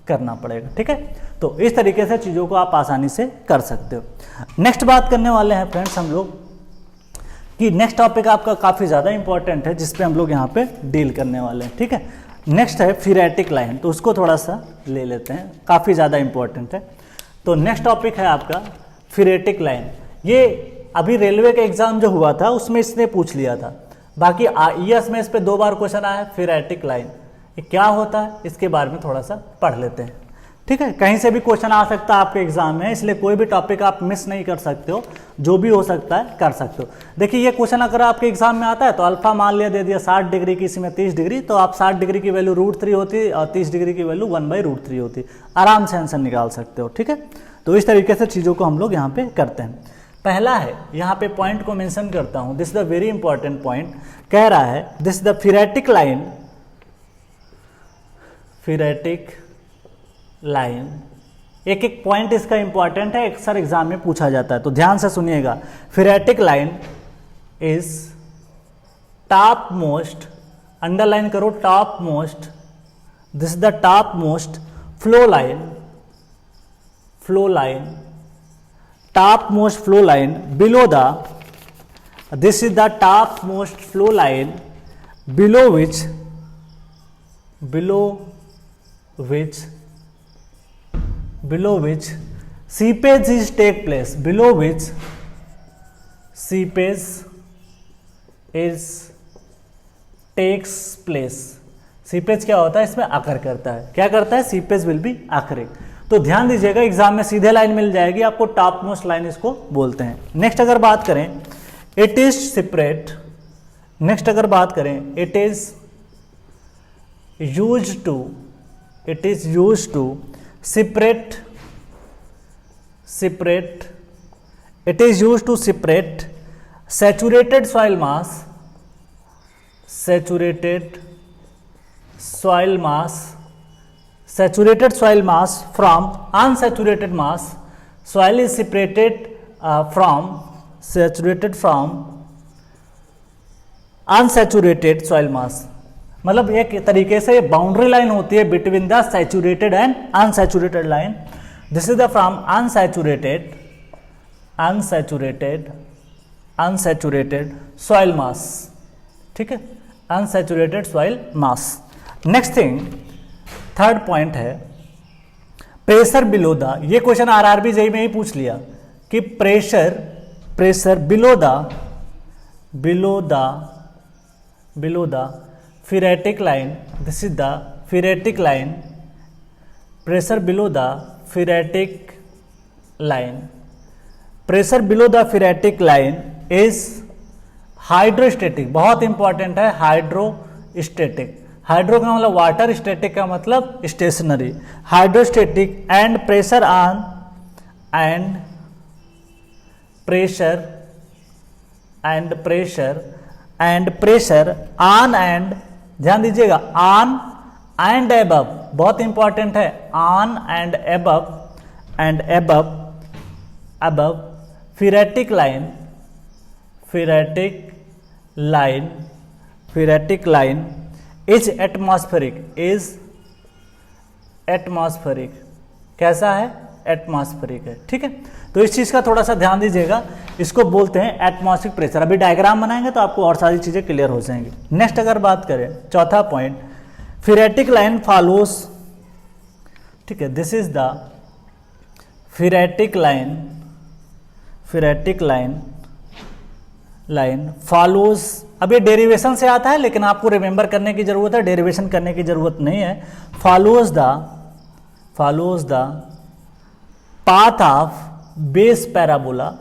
करना पड़ेगा। ठीक है, तो इस तरीके से चीज़ों को आप आसानी से कर सकते हो। नेक्स्ट बात करने वाले हैं फ्रेंड्स हम लोग कि नेक्स्ट टॉपिक आपका काफ़ी ज़्यादा इंपॉर्टेंट है, जिस पे हम लोग यहाँ पे डील करने वाले हैं। ठीक है, नेक्स्ट है फिरेटिक लाइन, तो उसको थोड़ा सा ले लेते हैं, काफ़ी ज़्यादा इंपॉर्टेंट है। तो नेक्स्ट टॉपिक है आपका फिरेटिक लाइन। ये अभी रेलवे का एग्जाम जो हुआ था उसमें इसने पूछ लिया था, बाकी ईएस में इस पे 2 बार क्वेश्चन आया है। फिरेटिक लाइन ये क्या होता है, इसके बारे में थोड़ा सा पढ़ लेते हैं। ठीक है, कहीं से भी क्वेश्चन आ सकता है आपके एग्जाम में, इसलिए कोई भी टॉपिक आप मिस नहीं कर सकते हो, जो भी हो सकता है कर सकते हो। देखिए ये क्वेश्चन अगर आपके एग्जाम में आता है तो अल्फा मान लिया, दे दिया 60 डिग्री की, इसमें 30 डिग्री, तो आप 60 डिग्री की वैल्यू √3 होती और 30 डिग्री की वैल्यू 1/√3 होती, आराम से आंसर निकाल सकते हो। ठीक है, तो इस तरीके से चीज़ों को हम लोग यहाँ पे करते हैं। पहला है, यहाँ पे पॉइंट को मेंशन करता हूँ, this is the very important point. कह रहा है दिस द फिरेटिक लाइन, एक एक पॉइंट इसका इंपॉर्टेंट है, अक्सर एग्जाम में पूछा जाता है, तो ध्यान से सुनिएगा। Phreatic line is top most, underline करो top most, this is the top most flow line, top most flow line below the, this is the top most flow line below which seepage is take place, below which seepage is takes place। Seepage क्या होता है, इसमें आकर करता है, क्या करता है, सीपेज विल बी आकरिंग। तो ध्यान दीजिएगा, एग्जाम में सीधे लाइन मिल जाएगी आपको, टॉप मोस्ट लाइन इसको बोलते हैं। नेक्स्ट अगर बात करें इट इज सेपरेट, नेक्स्ट अगर बात करें it is use to separate saturated soil mass from unsaturated mass, soil is separated from unsaturated soil mass। मतलब एक तरीके से बाउंड्री लाइन होती है between the saturated and unsaturated line. This is the from unsaturated soil mass. ठीक है, unsaturated soil mass. Next thing, third point है pressure below the, ये क्वेश्चन आरआरबी जेईई में ही पूछ लिया कि pressure below the phreatic line, this is the phreatic line, pressure below the phreatic line is hydrostatic. बहुत इंपॉर्टेंट है, hydrostatic. Hydro का मतलब वाटर, स्टैटिक का मतलब stationary. Hydrostatic and pressure on and ध्यान दीजिएगा, ऑन एंड एबव, बहुत important है, on and above phreatic line is atmospheric. कैसा है, एटमॉस्फेरिक है। ठीक है, तो इस चीज का थोड़ा सा ध्यान दीजिएगा, इसको बोलते हैं एटमॉस्फेरिक प्रेशर। अभी डायग्राम बनाएंगे तो आपको और सारी चीजें क्लियर हो जाएंगी। नेक्स्ट अगर बात करें, चौथा पॉइंट, फिरेटिक लाइन फॉलोस। ठीक है, this is the phreatic line follows. अब ये डेरिवेशन से आता है, लेकिन आपको रिमेंबर करने की जरूरत है, डेरिवेशन करने की जरूरत नहीं है। Follows the path of base parabola.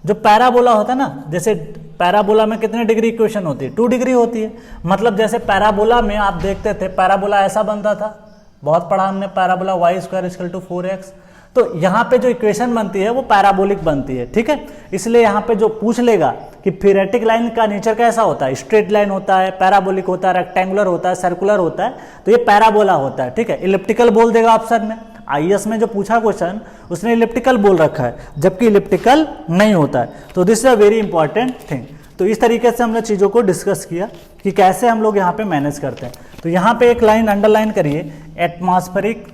जो पैराबोला होता है ना, जैसे पैराबोला में कितने डिग्री इक्वेशन होती है, 2 डिग्री होती है। मतलब जैसे पैराबोला में आप देखते थे, पैराबोला ऐसा बनता था, बहुत पढ़ा हमने पैराबोला y² = 4x। तो यहाँ पे जो इक्वेशन बनती है वो पैराबोलिक बनती है, ठीक है। इसलिए यहाँ पे जो पूछ लेगा कि पीरियोडिक लाइन का नेचर कैसा होता है, स्ट्रेट लाइन होता है, पैराबोलिक होता है, रेक्टेंगुलर होता है, सर्कुलर होता है, तो ये पैराबोला होता है, ठीक है। इलिप्टिकल बोल देगा ऑप्शन में, आईएएस में जो पूछा क्वेश्चन उसने इलिप्टिकल बोल रखा है, जबकि इलिप्टिकल नहीं होता है। तो this is a very important thing. तो इस तरीके से हमने चीज़ों को डिस्कस किया कि कैसे हम लोग यहाँ पे मैनेज करते हैं। तो यहाँ पे एक लाइन अंडरलाइन करिए, एटमॉस्फेरिक,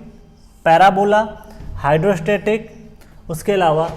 पैराबोला, हाइड्रोस्टेटिक, उसके अलावा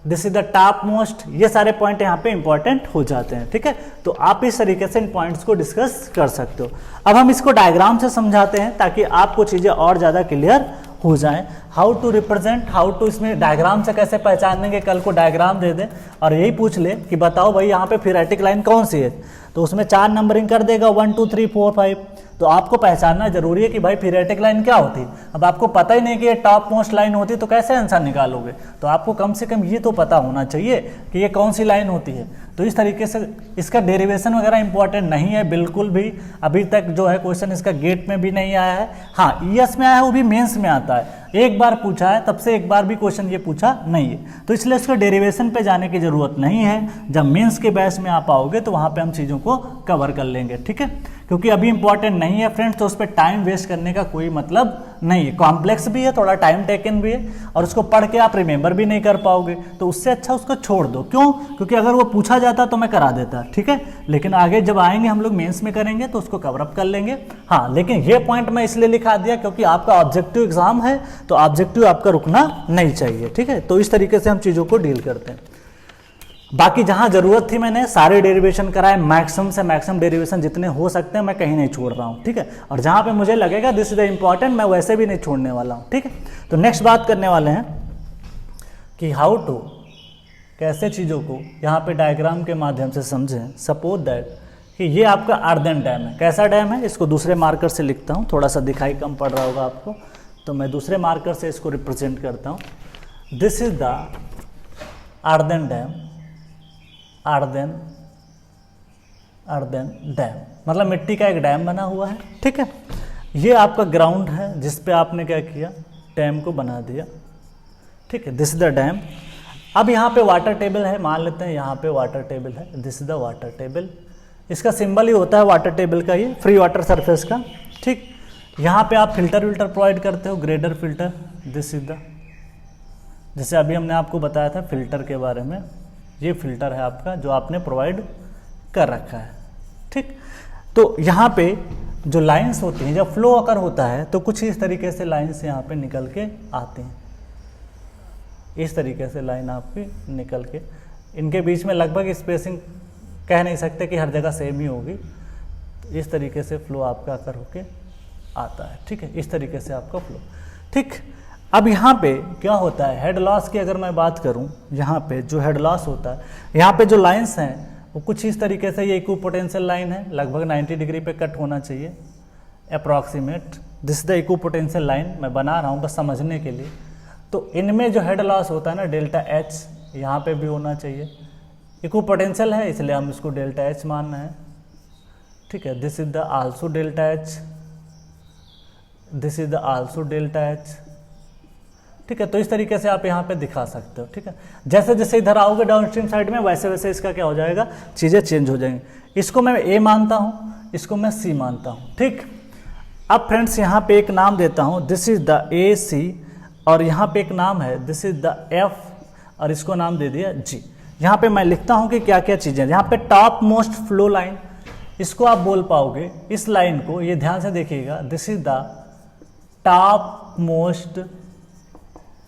this is the top most, ये सारे पॉइंट यहाँ पे इंपॉर्टेंट हो जाते हैं, ठीक है। तो आप इस तरीके से इन पॉइंट्स को डिस्कस कर सकते हो। अब हम इसको डायग्राम से समझाते हैं ताकि आपको चीज़ें और ज़्यादा क्लियर हो जाए। How to represent, how to, इसमें डायग्राम से कैसे पहचानेंगे, कल को डायग्राम दे दे और यही पूछ ले कि बताओ भाई यहाँ पे पीरियोडिक लाइन कौन सी है, तो उसमें 4 नंबरिंग कर देगा 1 2 3 4 5। तो आपको पहचानना जरूरी है कि भाई पीरियोडिक लाइन क्या होती है। अब आपको पता ही नहीं कि ये टॉप मोस्ट लाइन होती है तो कैसे आंसर निकालोगे। तो आपको कम से कम ये तो पता होना चाहिए कि ये कौन सी लाइन होती है। तो इस तरीके से इसका डेरिवेशन वगैरह इंपॉर्टेंट नहीं है बिल्कुल भी, अभी तक जो है क्वेश्चन इसका गेट में भी नहीं आया है। हाँ, ईएस में आया है, वो भी मेंस में आता है, एक बार पूछा है, तब से एक बार भी क्वेश्चन ये पूछा नहीं है। तो इसलिए इसको डेरिवेशन पे जाने की जरूरत नहीं है। जब मेंस के बैच में आप आओगे तो वहाँ पे हम चीज़ों को कवर कर लेंगे, ठीक है। क्योंकि अभी इंपॉर्टेंट नहीं है फ्रेंड्स, तो उस पर टाइम वेस्ट करने का कोई मतलब नहीं है। कॉम्प्लेक्स भी है, थोड़ा टाइम टेकन भी है, और उसको पढ़ के आप रिमेंबर भी नहीं कर पाओगे। तो उससे अच्छा उसको छोड़ दो। क्यों? क्योंकि अगर वो पूछा जाता तो मैं करा देता, ठीक है। लेकिन आगे जब आएंगे हम लोग मेंस में करेंगे तो उसको कवर अप कर लेंगे। हाँ, लेकिन ये पॉइंट मैं इसलिए लिखा दिया क्योंकि आपका ऑब्जेक्टिव एग्जाम है, तो ऑब्जेक्टिव आपका रुकना नहीं चाहिए, ठीक है। तो इस तरीके से हम चीज़ों को डील करते हैं। बाकी जहां जरूरत थी मैंने सारे डेरिवेशन कराए, मैक्सिमम से मैक्सिमम डेरिवेशन जितने हो सकते हैं मैं कहीं नहीं छोड़ रहा हूं, ठीक है। और जहां पे मुझे लगेगा दिस इज द इंपॉर्टेंट, मैं वैसे भी नहीं छोड़ने वाला हूं, ठीक है। तो नेक्स्ट बात करने वाले हैं कि हाउ टू, कैसे चीज़ों को यहाँ पे डायग्राम के माध्यम से समझें। सपोज दैट कि ये आपका अर्दन डैम है। कैसा डैम है, इसको दूसरे मार्कर से लिखता हूँ, थोड़ा सा दिखाई कम पड़ रहा होगा आपको, तो मैं दूसरे मार्कर से इसको रिप्रेजेंट करता हूँ। This is the earthen dam, earthen dam मतलब मिट्टी का एक डैम बना हुआ है, ठीक है। ये आपका ग्राउंड है जिस पे आपने क्या किया, डैम को बना दिया, ठीक है। This is the dam. अब यहाँ पे वाटर टेबल है, मान लेते हैं यहाँ पे वाटर टेबल है, this is the water table. इसका सिंबल ही होता है वाटर टेबल का, ये फ्री वाटर सरफेस का, ठीक। यहाँ पे आप फिल्टर विल्टर प्रोवाइड करते हो, grader filter, this is the, जैसे अभी हमने आपको बताया था फिल्टर के बारे में, ये फिल्टर है आपका जो आपने प्रोवाइड कर रखा है, ठीक। तो यहाँ पे जो लाइंस होती हैं, जब फ्लो अकर होता है तो कुछ इस तरीके से लाइंस यहाँ पे निकल के आती हैं, इस तरीके से लाइन आपकी निकल के, इनके बीच में लगभग स्पेसिंग कह नहीं सकते कि हर जगह सेम ही होगी। इस तरीके से फ्लो आपका अकर होके आता है, ठीक है। इस तरीके से आपका फ्लो, ठीक। अब यहाँ पे क्या होता है, हेड लॉस की अगर मैं बात करूँ, यहाँ पे जो हेड लॉस होता है, यहाँ पे जो लाइंस हैं वो कुछ इस तरीके से, ये इक्विपोटेंशियल लाइन है, लगभग 90 डिग्री पे कट होना चाहिए approximate. This the equipotential line मैं बना रहा हूँ बस समझने के लिए। तो इनमें जो हेड लॉस होता है ना, डेल्टा एच, यहाँ पे भी होना चाहिए। इक्विपोटेंशियल है इसलिए हम इसको डेल्टा एच मान रहे हैं, ठीक है। This is the also delta H, this is the also delta H, ठीक है। तो इस तरीके से आप यहाँ पे दिखा सकते हो, ठीक है। जैसे जैसे इधर आओगे डाउनस्ट्रीम साइड में, वैसे वैसे इसका क्या हो जाएगा, चीज़ें चेंज हो जाएंगी। इसको मैं ए मानता हूँ, इसको मैं सी मानता हूँ, ठीक। अब फ्रेंड्स यहाँ पे एक नाम देता हूँ, दिस इज द ए सी, और यहाँ पे एक नाम है दिस इज द एफ, और इसको नाम दे दिया जी। यहाँ पे मैं लिखता हूँ कि क्या क्या चीज़ें, यहाँ पे टॉप मोस्ट फ्लो लाइन, इसको आप बोल पाओगे, इस लाइन को, ये ध्यान से देखिएगा, this is the top most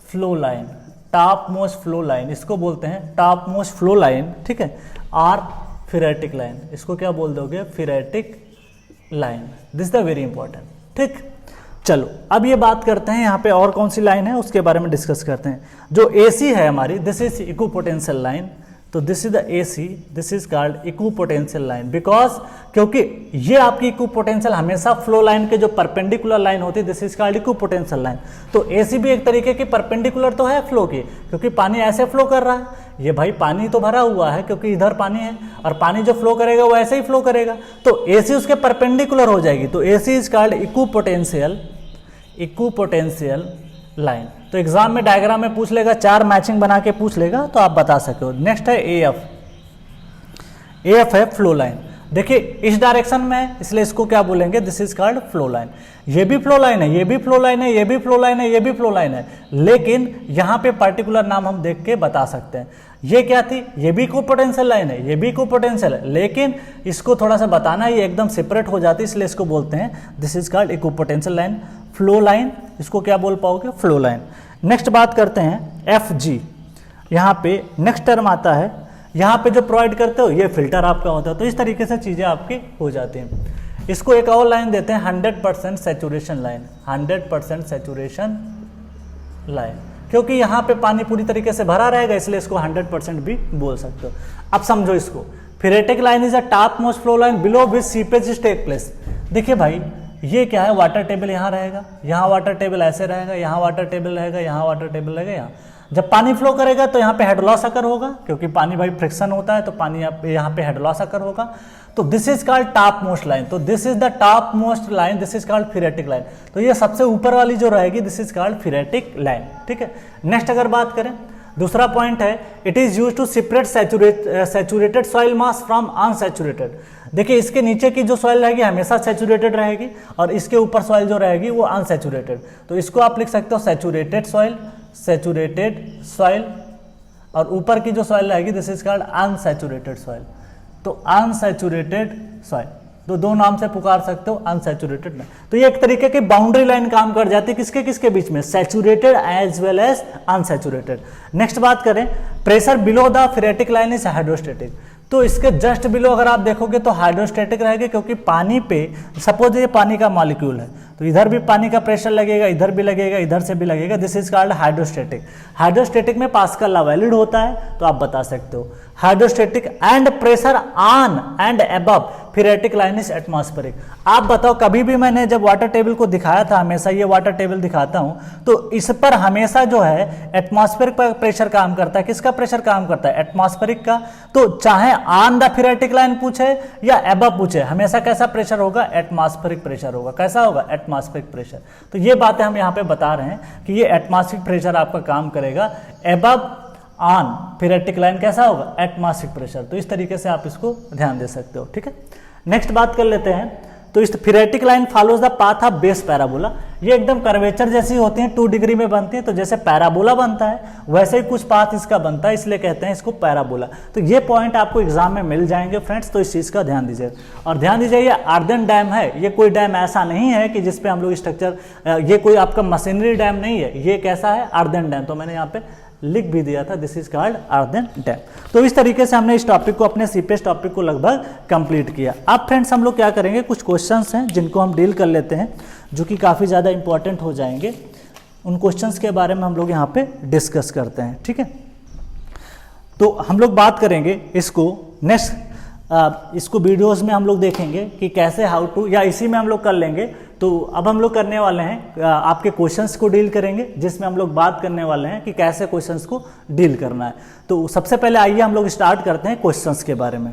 flow line, top most flow line, इसको बोलते हैं टॉप मोस्ट फ्लो लाइन, ठीक है। आर फिरेटिक लाइन, इसको क्या बोल दोगे, phreatic line. This is the very important, ठीक। चलो अब ये बात करते हैं यहाँ पे और कौन सी लाइन है उसके बारे में डिस्कस करते हैं। जो AC है हमारी, दिस इज इक्विपोटेंशियल लाइन, तो this is the AC, this is called equipotential line, because क्योंकि ये आपकी इक्विपोटेंशियल हमेशा फ्लो लाइन के जो परपेंडिकुलर लाइन होती है, this is called equipotential line. तो AC भी एक तरीके की परपेंडिकुलर तो है फ्लो की, क्योंकि पानी ऐसे फ्लो कर रहा है, ये भाई पानी तो भरा हुआ है क्योंकि इधर पानी है, और पानी जो फ्लो करेगा वो ऐसे ही फ्लो करेगा, तो AC उसके परपेंडिकुलर हो जाएगी। तो AC is called equipotential line, तो एग्जाम में डायग्राम में पूछ लेगा, 4 मैचिंग बना के पूछ लेगा तो आप बता सके हो। नेक्स्ट है AF। AF है फ्लो लाइन। देखिए इस डायरेक्शन में है इसलिए इसको क्या बोलेंगे, this is called flow line. ये भी फ्लो लाइन है, ये भी फ्लो लाइन है, ये भी फ्लो लाइन है, ये भी फ्लो लाइन है, लेकिन यहाँ पे पर्टिकुलर नाम हम देख के बता सकते हैं। ये क्या थी, ये भी इक्विपोटेंशियल लाइन है, ये भी इक्विपोटेंशियल है, लेकिन इसको थोड़ा सा बताना, ये एकदम सेपरेट हो जाती है इसलिए इसको बोलते हैं this is called equipotential line. Flow line इसको क्या बोल पाओगे, फ्लो लाइन। नेक्स्ट बात करते हैं FG। यहाँ पे नेक्स्ट टर्म आता है, यहाँ पे जो प्रोवाइड करते हो ये फिल्टर आपका होता है। तो इस तरीके से चीज़ें आपकी हो जाती हैं। इसको एक और लाइन देते हैं 100% सैचुरेशन लाइन, 100% सैचुरेशन लाइन, क्योंकि यहाँ पे पानी पूरी तरीके से भरा रहेगा इसलिए इसको 100% भी बोल सकते हो। अब समझो इसको, phreatic line is a top most flow line below which seepage take place. देखिए भाई ये क्या है, वाटर टेबल यहाँ रहेगा, यहाँ वाटर टेबल ऐसे रहेगा, यहाँ वाटर टेबल रहेगा, यहाँ वाटर टेबल रहेगा, यहाँ जब पानी फ्लो करेगा तो यहाँ पे हेड लॉस अकर होगा, क्योंकि पानी भाई फ्रिक्शन होता है तो पानी यहाँ पे हेड लॉस अकर होगा। तो this is called top most line. तो this is the top most line, this is called phreatic line. तो ये सबसे ऊपर वाली जो रहेगी this is called phreatic line. ठीक है, नेक्स्ट अगर बात करें दूसरा पॉइंट है, it is use to separate saturated soil mass from unsaturated. देखिए इसके नीचे की जो सॉइल रहेगी हमेशा सैचुरेटेड रहेगी और इसके ऊपर सॉइल जो रहेगी वो अनसैचुरेटेड। तो इसको आप लिख सकते हो सैचुरेटेड सॉइल, सैचुरेटेड सॉइल, और ऊपर की जो सॉइल रहेगी this is called unsaturated soil. तो अनसैचुरेटेड सॉइल, तो दो नाम से पुकार सकते हो, अनसैचुरेटेड नहीं। तो ये एक तरीके की बाउंड्री लाइन काम कर जाती है किसके किसके बीच में, saturated as well as unsaturated. Next बात करें, pressure below the phreatic line is hydrostatic. तो इसके जस्ट बिलो अगर आप देखोगे तो हाइड्रोस्टेटिक रहेगा, क्योंकि पानी पे सपोज ये पानी का मॉलिक्यूल है तो इधर भी पानी का प्रेशर लगेगा, इधर भी लगेगा, इधर से भी लगेगा, this is called hydrostatic. Hydrostatic में पास्कल लॉ वैलिड होता है तो आप बता सकते हो hydrostatic and pressure on and above phreatic line is atmospheric. आप बताओ, कभी भी मैंने जब वाटर टेबल को दिखाया था, हमेशा ये वाटर टेबल दिखाता हूं तो इस पर हमेशा जो है एटमॉस्फेरिक प्रेशर काम करता है। किसका प्रेशर काम करता है, एटमॉस्फेरिक का। तो चाहे ऑन द फिरेटिक लाइन पूछे या अबव पूछे, हमेशा कैसा प्रेशर होगा, एटमॉस्फेरिक प्रेशर होगा। कैसा होगा, एटमॉस्फेरिक प्रेशर। तो ये बातें हम यहाँ पे बता रहे हैं कि ये एटमॉस्फेरिक प्रेशर आपका काम करेगा, अबव ऑन फिरेटिक लाइन कैसा होगा, एटमॉस्फेरिक प्रेशर। तो इस तरीके से आप इसको ध्यान दे सकते हो। ठीक है, नेक्स्ट बात कर लेते हैं। तो इस phreatic line follows the path of base parabola. ये एकदम कर्वेचर जैसी होती हैं, 2 डिग्री में बनती है। तो जैसे पैराबोला बनता है वैसे ही कुछ पाथ इसका बनता है, इसलिए कहते हैं इसको पैराबोला। तो ये पॉइंट आपको एग्जाम में मिल जाएंगे फ्रेंड्स, तो इस चीज का ध्यान दीजिए। और ध्यान दीजिए ये अर्दन डैम है, ये कोई डैम ऐसा नहीं है कि जिसपे हम लोग स्ट्रक्चर, ये कोई आपका मशीनरी डैम नहीं है, ये कैसा है, अर्दन डैम। तो मैंने यहाँ पे लिख भी दिया था, this is called earthen dam. तो इस तरीके से हमने इस टॉपिक को, अपने सीपीएस टॉपिक को लगभग कंप्लीट किया। अब फ्रेंड्स हम लोग क्या करेंगे, कुछ क्वेश्चंस हैं जिनको हम डील कर लेते हैं, जो कि काफ़ी ज़्यादा इंपॉर्टेंट हो जाएंगे। उन क्वेश्चंस के बारे में हम लोग यहाँ पे डिस्कस करते हैं। ठीक है, तो हम लोग बात करेंगे इसको नेक्स्ट, इसको वीडियोस में हम लोग देखेंगे कि कैसे, हाउ टू, या इसी में हम लोग कर लेंगे। तो अब हम लोग करने वाले हैं आपके क्वेश्चंस को डील करेंगे, जिसमें हम लोग बात करने वाले हैं कि कैसे क्वेश्चंस को डील करना है। तो सबसे पहले आइए हम लोग स्टार्ट करते हैं क्वेश्चंस के बारे में।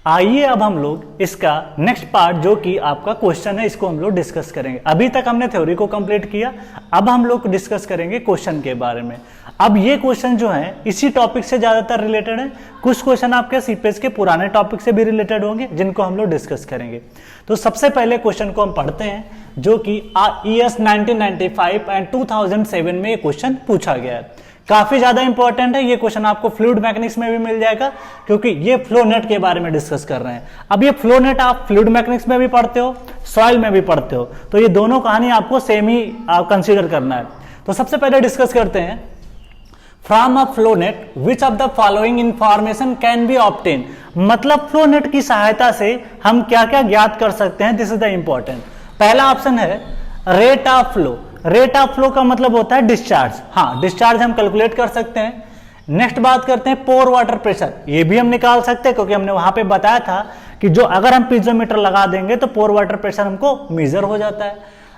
आइए अब हम लोग इसका नेक्स्ट पार्ट, जो कि आपका क्वेश्चन है, इसको हम लोग डिस्कस करेंगे। अभी तक हमने थ्योरी को कंप्लीट किया, अब हम लोग डिस्कस करेंगे क्वेश्चन के बारे में। अब ये क्वेश्चन जो है इसी टॉपिक से ज्यादातर रिलेटेड है, कुछ क्वेश्चन आपके सीपीएस के पुराने टॉपिक से भी रिलेटेड होंगे, जिनको हम लोग डिस्कस करेंगे। तो सबसे पहले क्वेश्चन को हम पढ़ते हैं, जो कि ईयर्स 1995 एंड 2007 में ये क्वेश्चन पूछा गया है। काफी ज्यादा इंपॉर्टेंट है ये क्वेश्चन, आपको फ्लूइड मैकेनिक्स में भी मिल जाएगा, क्योंकि ये फ्लो नेट के बारे में डिस्कस कर रहे हैं। अब ये फ्लो नेट आप फ्लूइड मैकेनिक्स में भी पढ़ते हो, सॉइल में भी पढ़ते हो, तो ये दोनों कहानी आपको सेम ही कंसीडर करना है। तो सबसे पहले डिस्कस करते हैं, from a flow net which of the following information can be obtain. मतलब फ्लो नेट की सहायता से हम क्या क्या ज्ञात कर सकते हैं, दिस इज द इंपॉर्टेंट। पहला ऑप्शन है rate of flow. Rate of flow का मतलब होता है डिस्चार्ज। हाँ, डिस्चार्ज हम कैलकुलेट कर सकते हैं। नेक्स्ट बात करते हैं पोर वाटर प्रेशर, ये भी हम निकाल सकते हैं, क्योंकि हमने वहां पे बताया था कि जो अगर हम पीजोमीटर लगा देंगे तो पोर वाटर प्रेशर हमको मेजर हो जाता है।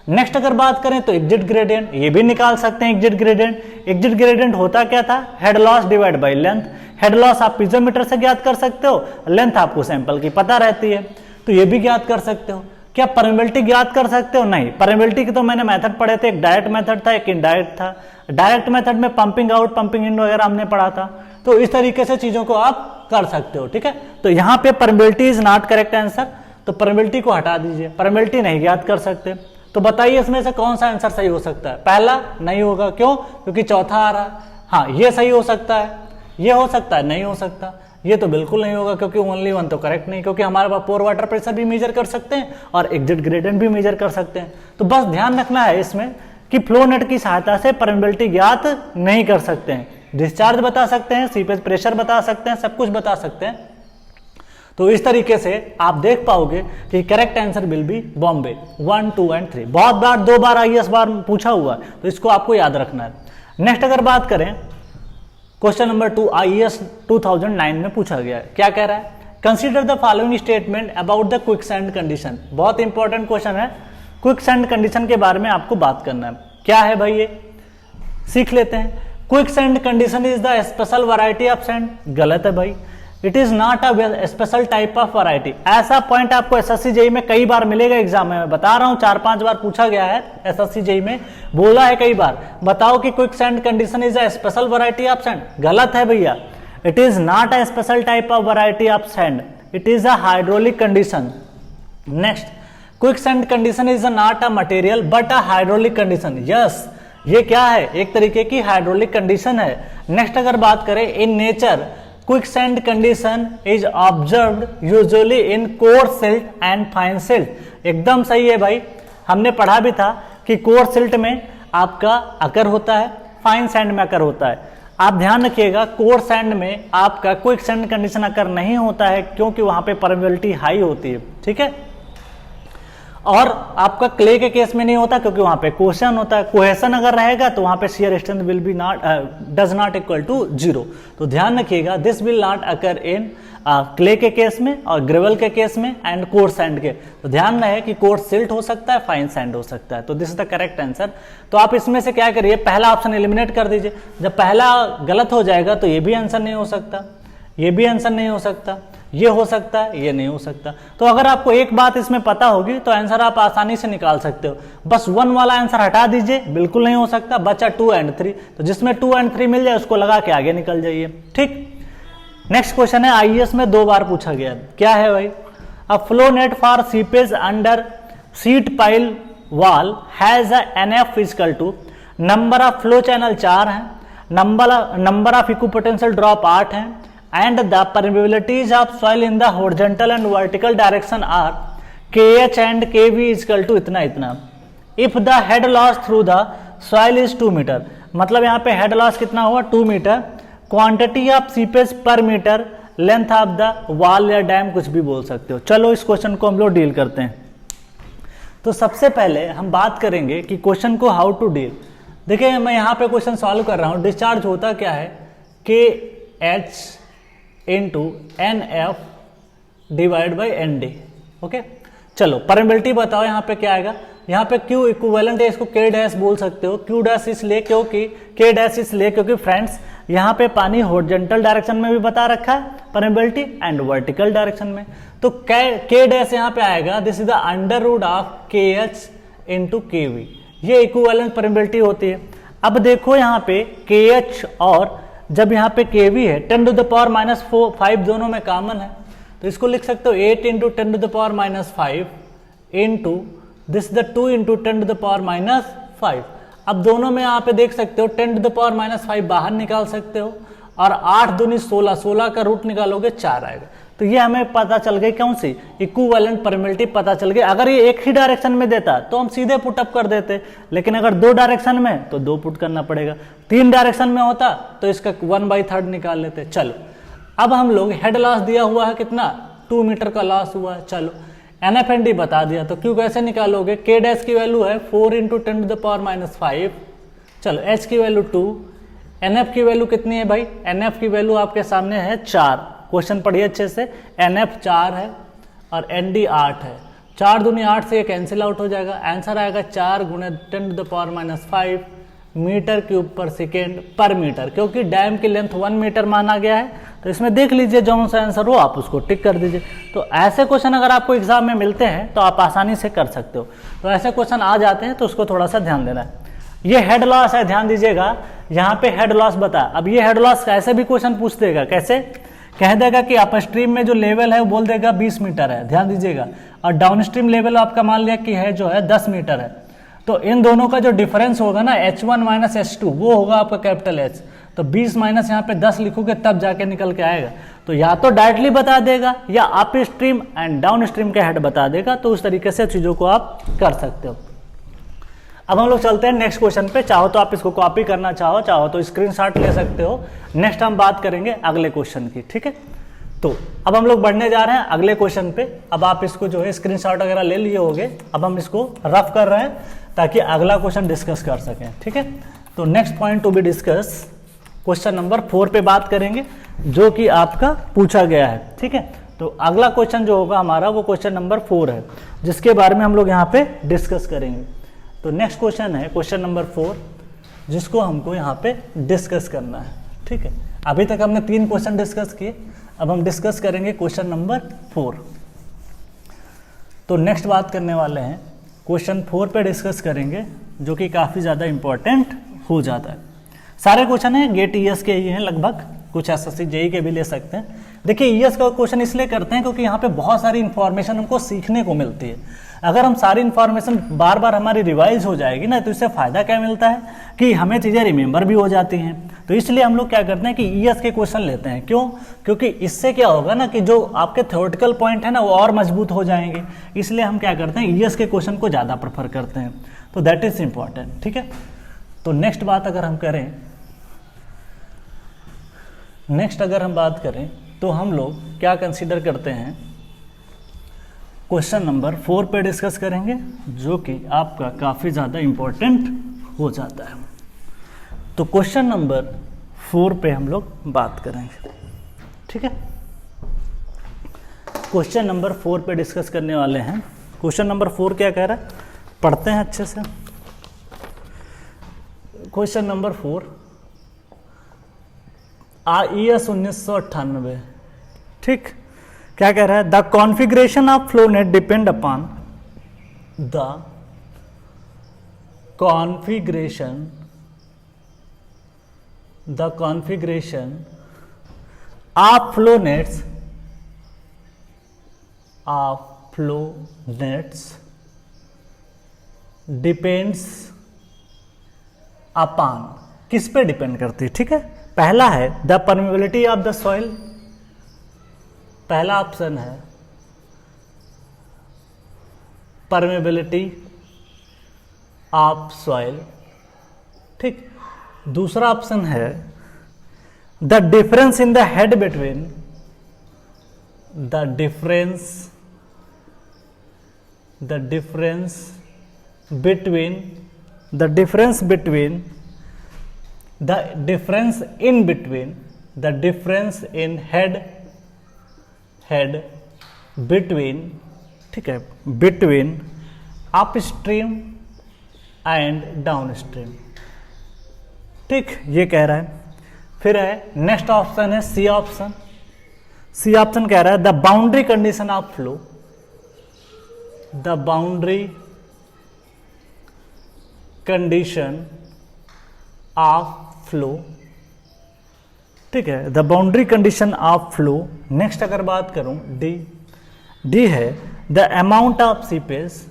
नेक्स्ट अगर बात करें तो एग्जिट ग्रेडियंट, ये भी निकाल सकते हैं एग्जिट ग्रेडियंट। एग्जिट ग्रेडियंट होता क्या था, head loss divide by length. Head loss आप पीजोमीटर से ज्ञात कर सकते हो, लेंथ आपको सैंपल की पता रहती है। तो ये भी ज्ञात कर सकते हो। क्या परमेबिलिटी ज्ञात कर सकते हो? नहीं। परमेबिलिटी के तो मैंने मेथड पढ़े थे, एक डायरेक्ट मेथड था, एक इनडायरेक्ट था। डायरेक्ट मेथड में पंपिंग आउट, पंपिंग इन वगैरह हमने पढ़ा था। तो इस तरीके से चीजों को आप कर सकते हो, ठीक है। तो यहाँ पे permeability is not correct answer, तो परमेबिलिटी को हटा दीजिए, परमेबिलिटी नहीं ज्ञात कर सकते। तो बताइए इसमें से कौन सा आंसर सही हो सकता है? पहला नहीं होगा, क्यों? क्योंकि चौथा आ रहा है। हाँ, ये सही हो सकता है, ये हो सकता है, नहीं हो सकता, ये तो बिल्कुल नहीं होगा क्योंकि ओनली वन तो करेक्ट नहीं, क्योंकि हमारे पास पोर वाटर प्रेशर भी मेजर कर सकते हैं और एग्जिट ग्रेडियंट भी मेजर कर सकते हैं। तो बस ध्यान रखना है इसमें कि फ्लो नेट की सहायता से परमेबिलिटी ज्ञात नहीं कर सकते हैं। डिस्चार्ज बता सकते हैं, सीपेज प्रेशर बता सकते हैं, सब कुछ बता सकते हैं। तो इस तरीके से आप देख पाओगे कि correct answer will be Bombay 1, 2 and 3। बहुत बार, 2 बार आईएएस बार पूछा हुआ है, तो इसको आपको याद रखना है। नेक्स्ट अगर बात करें, क्वेश्चन नंबर 2 आईएएस 2009 में पूछा गया है। क्या कह रहा है? Consider the following statement about the quicksand condition. बहुत इंपॉर्टेंट क्वेश्चन है, क्विकसैंड कंडीशन के बारे में आपको बात करना है। क्या है भाई ये, सीख लेते हैं। Quicksand condition is the special variety of sand. गलत है भाई, it is not a special type of variety. ऐसा पॉइंट आपको एसएससी जेईई में कई बार मिलेगा एग्जाम में, मैं बता रहा हूं, 4-5 बार पूछा गया है एसएससी जेईई में, बोला है कई बार। बताओ कि quicksand condition is a special variety of sand. गलत है भैया, it is not a special type of variety of sand, it is a hydraulic condition. Next, quicksand condition is not a material but a hydraulic condition. Yes, ये क्या है? एक तरीके की hydraulic condition है। नेक्स्ट अगर बात करें, in nature quicksand condition is observed usually in coarse silt and fine silt। एकदम सही है भाई, हमने पढ़ा भी था कि कोर्स सिल्ट में आपका अकर होता है, फाइन सैंड में अकर होता है। आप ध्यान रखिएगा, कोर्स सैंड में आपका क्विकसैंड कंडीशन अकर नहीं होता है क्योंकि वहां पे परमेबिलिटी हाई होती है, ठीक है। और आपका क्ले के केस में नहीं होता क्योंकि वहां पे कोहेशन होता है। कोहेशन अगर रहेगा तो वहां पे shear strength will be not does not equal to 0। तो ध्यान रखिएगा, this will not occur in clay के केस में और ग्रेवल के केस में एंड कोर्स सैंड के। तो ध्यान रहे कि कोर्स सिल्ट हो सकता है, फाइन सैंड हो सकता है। तो this is the correct answer. तो आप इसमें से क्या करिए, पहला ऑप्शन एलिमिनेट कर दीजिए। जब पहला गलत हो जाएगा तो ये भी आंसर नहीं हो सकता, ये भी आंसर नहीं हो सकता, ये हो सकता है, ये नहीं हो सकता। तो अगर आपको एक बात इसमें पता होगी तो आंसर आप आसानी से निकाल सकते हो। बस 1 वाला आंसर हटा दीजिए, बिल्कुल नहीं हो सकता, बचा 2 एंड 3। तो जिसमें 2 एंड 3 मिल जाए उसको लगा के आगे निकल जाइए, ठीक। नेक्स्ट क्वेश्चन है, आईएएस में 2 बार पूछा गया। क्या है भाई? A flow net for seepage under sheet pile wall has NF equal to number of flow channel 4 है, नंबर ऑफ इक्विपोटेंशियल ड्रॉप 8 है, and the permeabilities of soil in the horizontal and vertical direction are kh and kv is equal to इतना इतना। if the head loss through the soil is 2 metre, मतलब यहाँ पे head loss कितना हुआ? 2 metre. Quantity of seepage पर metre, length of the wall या dam, कुछ भी बोल सकते हो। चलो इस क्वेश्चन को हम लोग डील करते हैं। तो सबसे पहले हम बात करेंगे कि क्वेश्चन को हाउ टू डील। देखिए मैं यहाँ पे क्वेश्चन सॉल्व कर रहा हूँ। डिस्चार्ज होता क्या है? K H into N F divide by N D. Okay, चलो परमेबिलिटी बताओ यहाँ पे क्या आएगा? यहाँ पे क्यू इक्विवेलेंट है, इसको के डैश बोल सकते हो। क्यू डैश इसलिए क्योंकि के डैश इसलिए क्योंकि फ्रेंड्स यहाँ पे पानी हॉरिजॉन्टल डायरेक्शन में भी बता रखा है परमेबिलिटी एंड वर्टिकल डायरेक्शन में। तो के डैश यहाँ पे आएगा, this is the under root of K H into K V, ये इक्विवेलेंट परमेबिलिटी होती है। अब देखो यहाँ पे के एच और जब यहाँ पे के वी है 10 टू द पावर माइनस 5 दोनों में कॉमन है, तो इसको लिख सकते हो 8 into 10 to the power minus 5 into this the 2 into 10 to the power minus 5। अब दोनों में यहाँ पे देख सकते हो 10 टू द पावर माइनस 5 बाहर निकाल सकते हो और 8 दूनी 16, 16 का रूट निकालोगे 4 आएगा। तो ये हमें पता चल गई कौन सी? इक्विवेलेंट परमेबिलिटी पता चल गई। अगर ये एक ही डायरेक्शन में देता तो हम सीधे पुट अप कर देते, लेकिन अगर 2 डायरेक्शन में तो 2 पुट करना पड़ेगा। 3 डायरेक्शन में होता तो इसका 1/3 निकाल लेते। चलो अब हम लोग हेड लॉस दिया हुआ है कितना? 2 मीटर का लॉस हुआ है। चलो एनएफ एंड डी बता दिया, तो क्यू कैसे निकालोगे? के डैश की वैल्यू है 4 into 10 to the power minus 5। चलो एच की वैल्यू 2, एनएफ की वैल्यू कितनी है भाई? एनएफ की वैल्यू आपके सामने है 4। क्वेश्चन पढ़िए अच्छे से। एनएफ 4 है और एनडी 8 है। 4 दूनी 8 से ये कैंसिल आउट हो जाएगा। आंसर आएगा 4 गुणे 10 to the power minus 5 metre cube पर सेकेंड पर मीटर, क्योंकि डैम की लेंथ 1 मीटर माना गया है, तो इसमें देख लीजिए जो सा आंसर हो आप उसको टिक कर दीजिए। तो ऐसे क्वेश्चन अगर आपको एग्जाम में मिलते हैं तो आप आसानी से कर सकते हो। तो ऐसे क्वेश्चन आ जाते हैं तो उसको थोड़ा सा ध्यान देना है। ये हेड लॉस है, ध्यान दीजिएगा, यहाँ पे हेड लॉस बता। अब ये हेड लॉस ऐसे भी क्वेश्चन पूछ देगा, कैसे कह देगा कि अपस्ट्रीम में जो लेवल है वो बोल देगा 20 मीटर है, ध्यान दीजिएगा, और डाउनस्ट्रीम लेवल आपका मान लिया कि है जो है 10 मीटर है। तो इन दोनों का जो डिफरेंस होगा ना H1 माइनस H2 वो होगा आपका कैपिटल H। तो 20 माइनस यहाँ पे 10 लिखोगे तब जाके निकल के आएगा। तो या तो डायरेक्टली बता देगा या up stream and down stream के हेड बता देगा। तो उस तरीके से चीज़ों को आप कर सकते हो। अब हम लोग चलते हैं नेक्स्ट क्वेश्चन पे। चाहो तो आप इसको कॉपी करना चाहो तो स्क्रीनशॉट ले सकते हो। नेक्स्ट हम बात करेंगे अगले क्वेश्चन की, ठीक है। तो अब हम लोग बढ़ने जा रहे हैं अगले क्वेश्चन पे। अब आप इसको जो है स्क्रीनशॉट वगैरह ले लिए होंगे। अब हम इसको रफ कर रहे हैं ताकि अगला क्वेश्चन डिस्कस कर सकें, ठीक है। तो next point to be discuss question number 4 पे बात करेंगे, जो कि आपका पूछा गया है, ठीक है। तो अगला क्वेश्चन जो होगा हमारा वो क्वेश्चन नंबर 4 है, जिसके बारे में हम लोग यहाँ पे डिस्कस करेंगे। तो नेक्स्ट क्वेश्चन है क्वेश्चन नंबर 4, जिसको हमको यहाँ पे डिस्कस करना है, ठीक है। अभी तक हमने 3 क्वेश्चन डिस्कस किए, अब हम डिस्कस करेंगे क्वेश्चन नंबर 4। तो नेक्स्ट बात करने वाले हैं क्वेश्चन 4 पे डिस्कस करेंगे, जो कि काफ़ी ज़्यादा इंपॉर्टेंट हो जाता है। सारे क्वेश्चन हैं गेट ईएस के ही हैं लगभग, कुछ एसएससी जेई के भी ले सकते हैं। देखिए ईएस का क्वेश्चन इसलिए करते हैं क्योंकि यहाँ पे बहुत सारी इंफॉर्मेशन हमको सीखने को मिलती है। अगर हम सारी इंफॉर्मेशन बार बार हमारी रिवाइज हो जाएगी ना, तो इससे फ़ायदा क्या मिलता है कि हमें चीज़ें रिमेंबर भी हो जाती हैं। तो इसलिए हम लोग क्या करते हैं कि ईएस के क्वेश्चन लेते हैं। क्यों? क्योंकि इससे क्या होगा ना कि जो आपके थ्योरेटिकल पॉइंट है ना वो और मजबूत हो जाएंगे। इसलिए हम क्या करते हैं, ईएस के क्वेश्चन को ज़्यादा प्रेफर करते हैं। तो दैट इज इम्पॉर्टेंट, ठीक है। तो नेक्स्ट बात अगर हम बात करें तो हम लोग क्या कंसीडर करते हैं, क्वेश्चन नंबर 4 पे डिस्कस करेंगे, जो कि आपका काफ़ी ज़्यादा इम्पोर्टेंट हो जाता है। तो क्वेश्चन नंबर 4 पे हम लोग बात करेंगे, ठीक है। क्वेश्चन नंबर 4 पे डिस्कस करने वाले हैं। क्वेश्चन नंबर 4 क्या कह रहा है, पढ़ते हैं अच्छे से। क्वेश्चन नंबर 4 IES 1998, ठीक। क्या कह रहा है, the configuration of flow net depend upon the configuration of flow nets depends upon, किस पे डिपेंड करती है, ठीक है। पहला है the permeability of the soil, पहला ऑप्शन है परमेबिलिटी ऑफ सॉइल, ठीक। दूसरा ऑप्शन है the difference in the head between head between, ठीक है, बिटवीन अपस्ट्रीम एंड डाउनस्ट्रीम, ठीक, ये कह रहा है। फिर है नेक्स्ट ऑप्शन है सी ऑप्शन। सी ऑप्शन कह रहा है the boundary condition of flow, the boundary condition of flow, ठीक है, the boundary condition of flow. Next अगर बात करूं डी है the amount of seepage,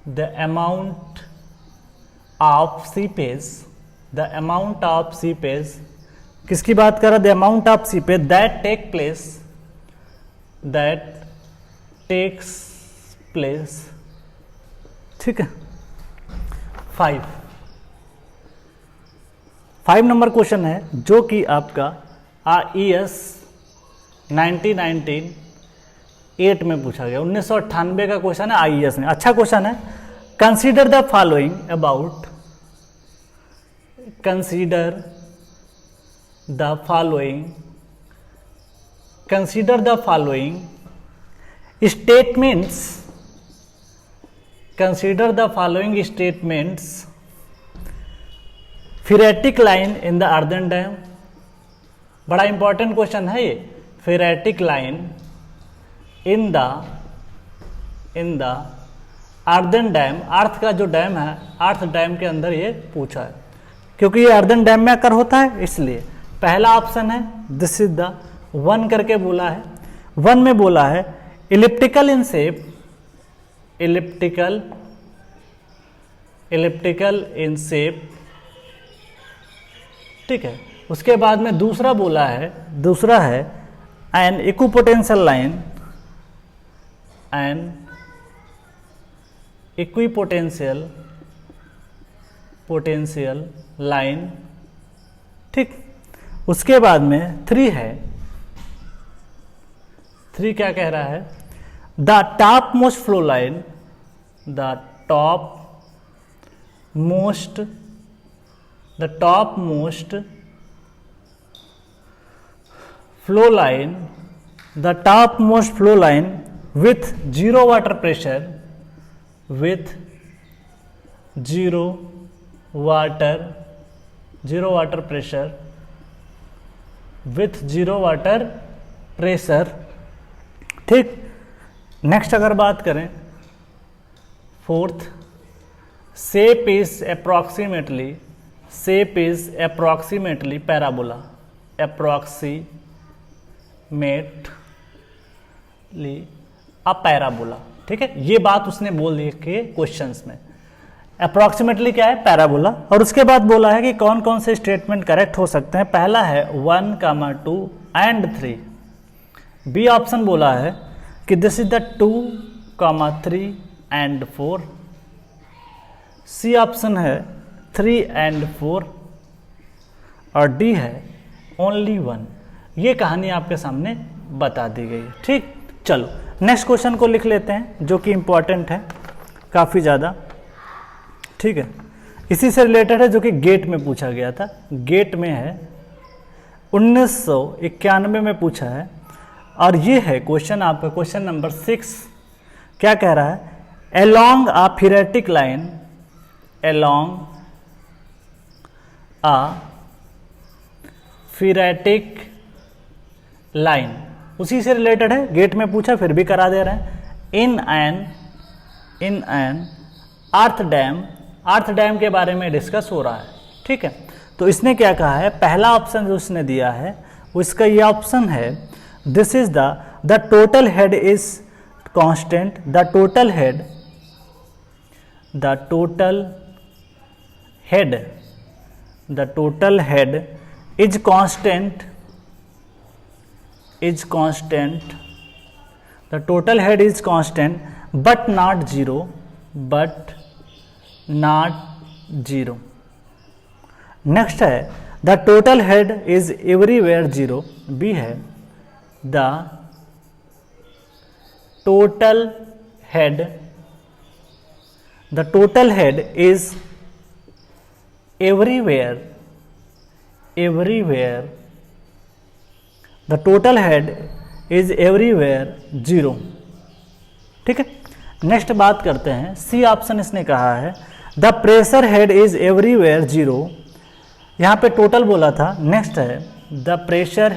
the amount of seepage किसकी बात कर रहा है, the amount of seepage that takes place, ठीक है। 5 नंबर क्वेश्चन है, जो कि आपका IES 1998 में पूछा गया, 1998 का क्वेश्चन है IES में। अच्छा क्वेश्चन है। Consider the following about, statements phreatic line in the earthen dam, बड़ा इंपॉर्टेंट क्वेश्चन है ये। Phreatic line in the earthen dam, earth का जो डैम है, अर्थ डैम के अंदर ये पूछा है, क्योंकि ये अर्दन डैम में आकर होता है इसलिए। पहला ऑप्शन है दिस इज द, 1 करके बोला है। 1 में बोला है elliptical in shape, elliptical in shape, ठीक है। उसके बाद में दूसरा बोला है, दूसरा है an equipotential line, an equipotential line, ठीक। उसके बाद में 3 है, 3 क्या कह रहा है, the top most flow line, the top most flow line, the top most flow line with zero water pressure, with zero water pressure, with zero water pressure, ठीक। नेक्स्ट अगर बात करें 4th, shape is approximately parabola, approximately a parabola, ठीक है। ये बात उसने बोल दी कि क्वेश्चंस में अप्रोक्सीमेटली क्या है, पैराबोला। और उसके बाद बोला है कि कौन कौन से स्टेटमेंट करेक्ट हो सकते हैं। पहला है 1, 2 एंड 3। बी ऑप्शन बोला है कि this is the 2, 3 and 4। C option है 3 एंड 4 और डी है ओनली 1। ये कहानी आपके सामने बता दी गई है, ठीक। चलो नेक्स्ट क्वेश्चन को लिख लेते हैं, जो कि इंपॉर्टेंट है काफ़ी ज़्यादा, ठीक है। इसी से रिलेटेड है, जो कि गेट में पूछा गया था। गेट में है 1991 में पूछा है, और ये है क्वेश्चन आपका, क्वेश्चन नंबर 6। क्या कह रहा है, along a ferritic line, along a ferritic line, उसी से रिलेटेड है, गेट में पूछा फिर भी करा दे रहे हैं। इन एन अर्थ डैम के बारे में डिस्कस हो रहा है, ठीक है। तो इसने क्या कहा है, पहला ऑप्शन जो उसने दिया है उसका ये ऑप्शन है, this is the total head is constant, the total head is constant, the total head is constant but not zero, next है the total head is everywhere zero। B है the total head is everywhere, the total head is everywhere zero, ठीक है। Next बात करते हैं, C option इसने कहा है the pressure head is everywhere zero. यहाँ पे टोटल बोला था। नेक्स्ट है the pressure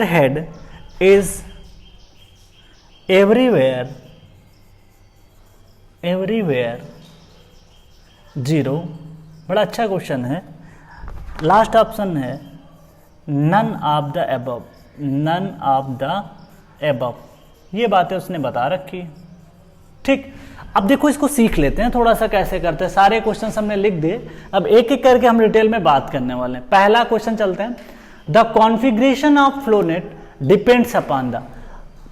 head is everywhere zero. बड़ा अच्छा क्वेश्चन है। लास्ट ऑप्शन है नन ऑफ द एबव। ये बातें उसने बता रखी, ठीक। अब देखो इसको सीख लेते हैं थोड़ा सा, कैसे करते हैं। सारे क्वेश्चन हमने लिख दिए, अब एक एक करके हम डिटेल में बात करने वाले हैं। पहला क्वेश्चन चलते हैं, the configuration of flow net depends upon the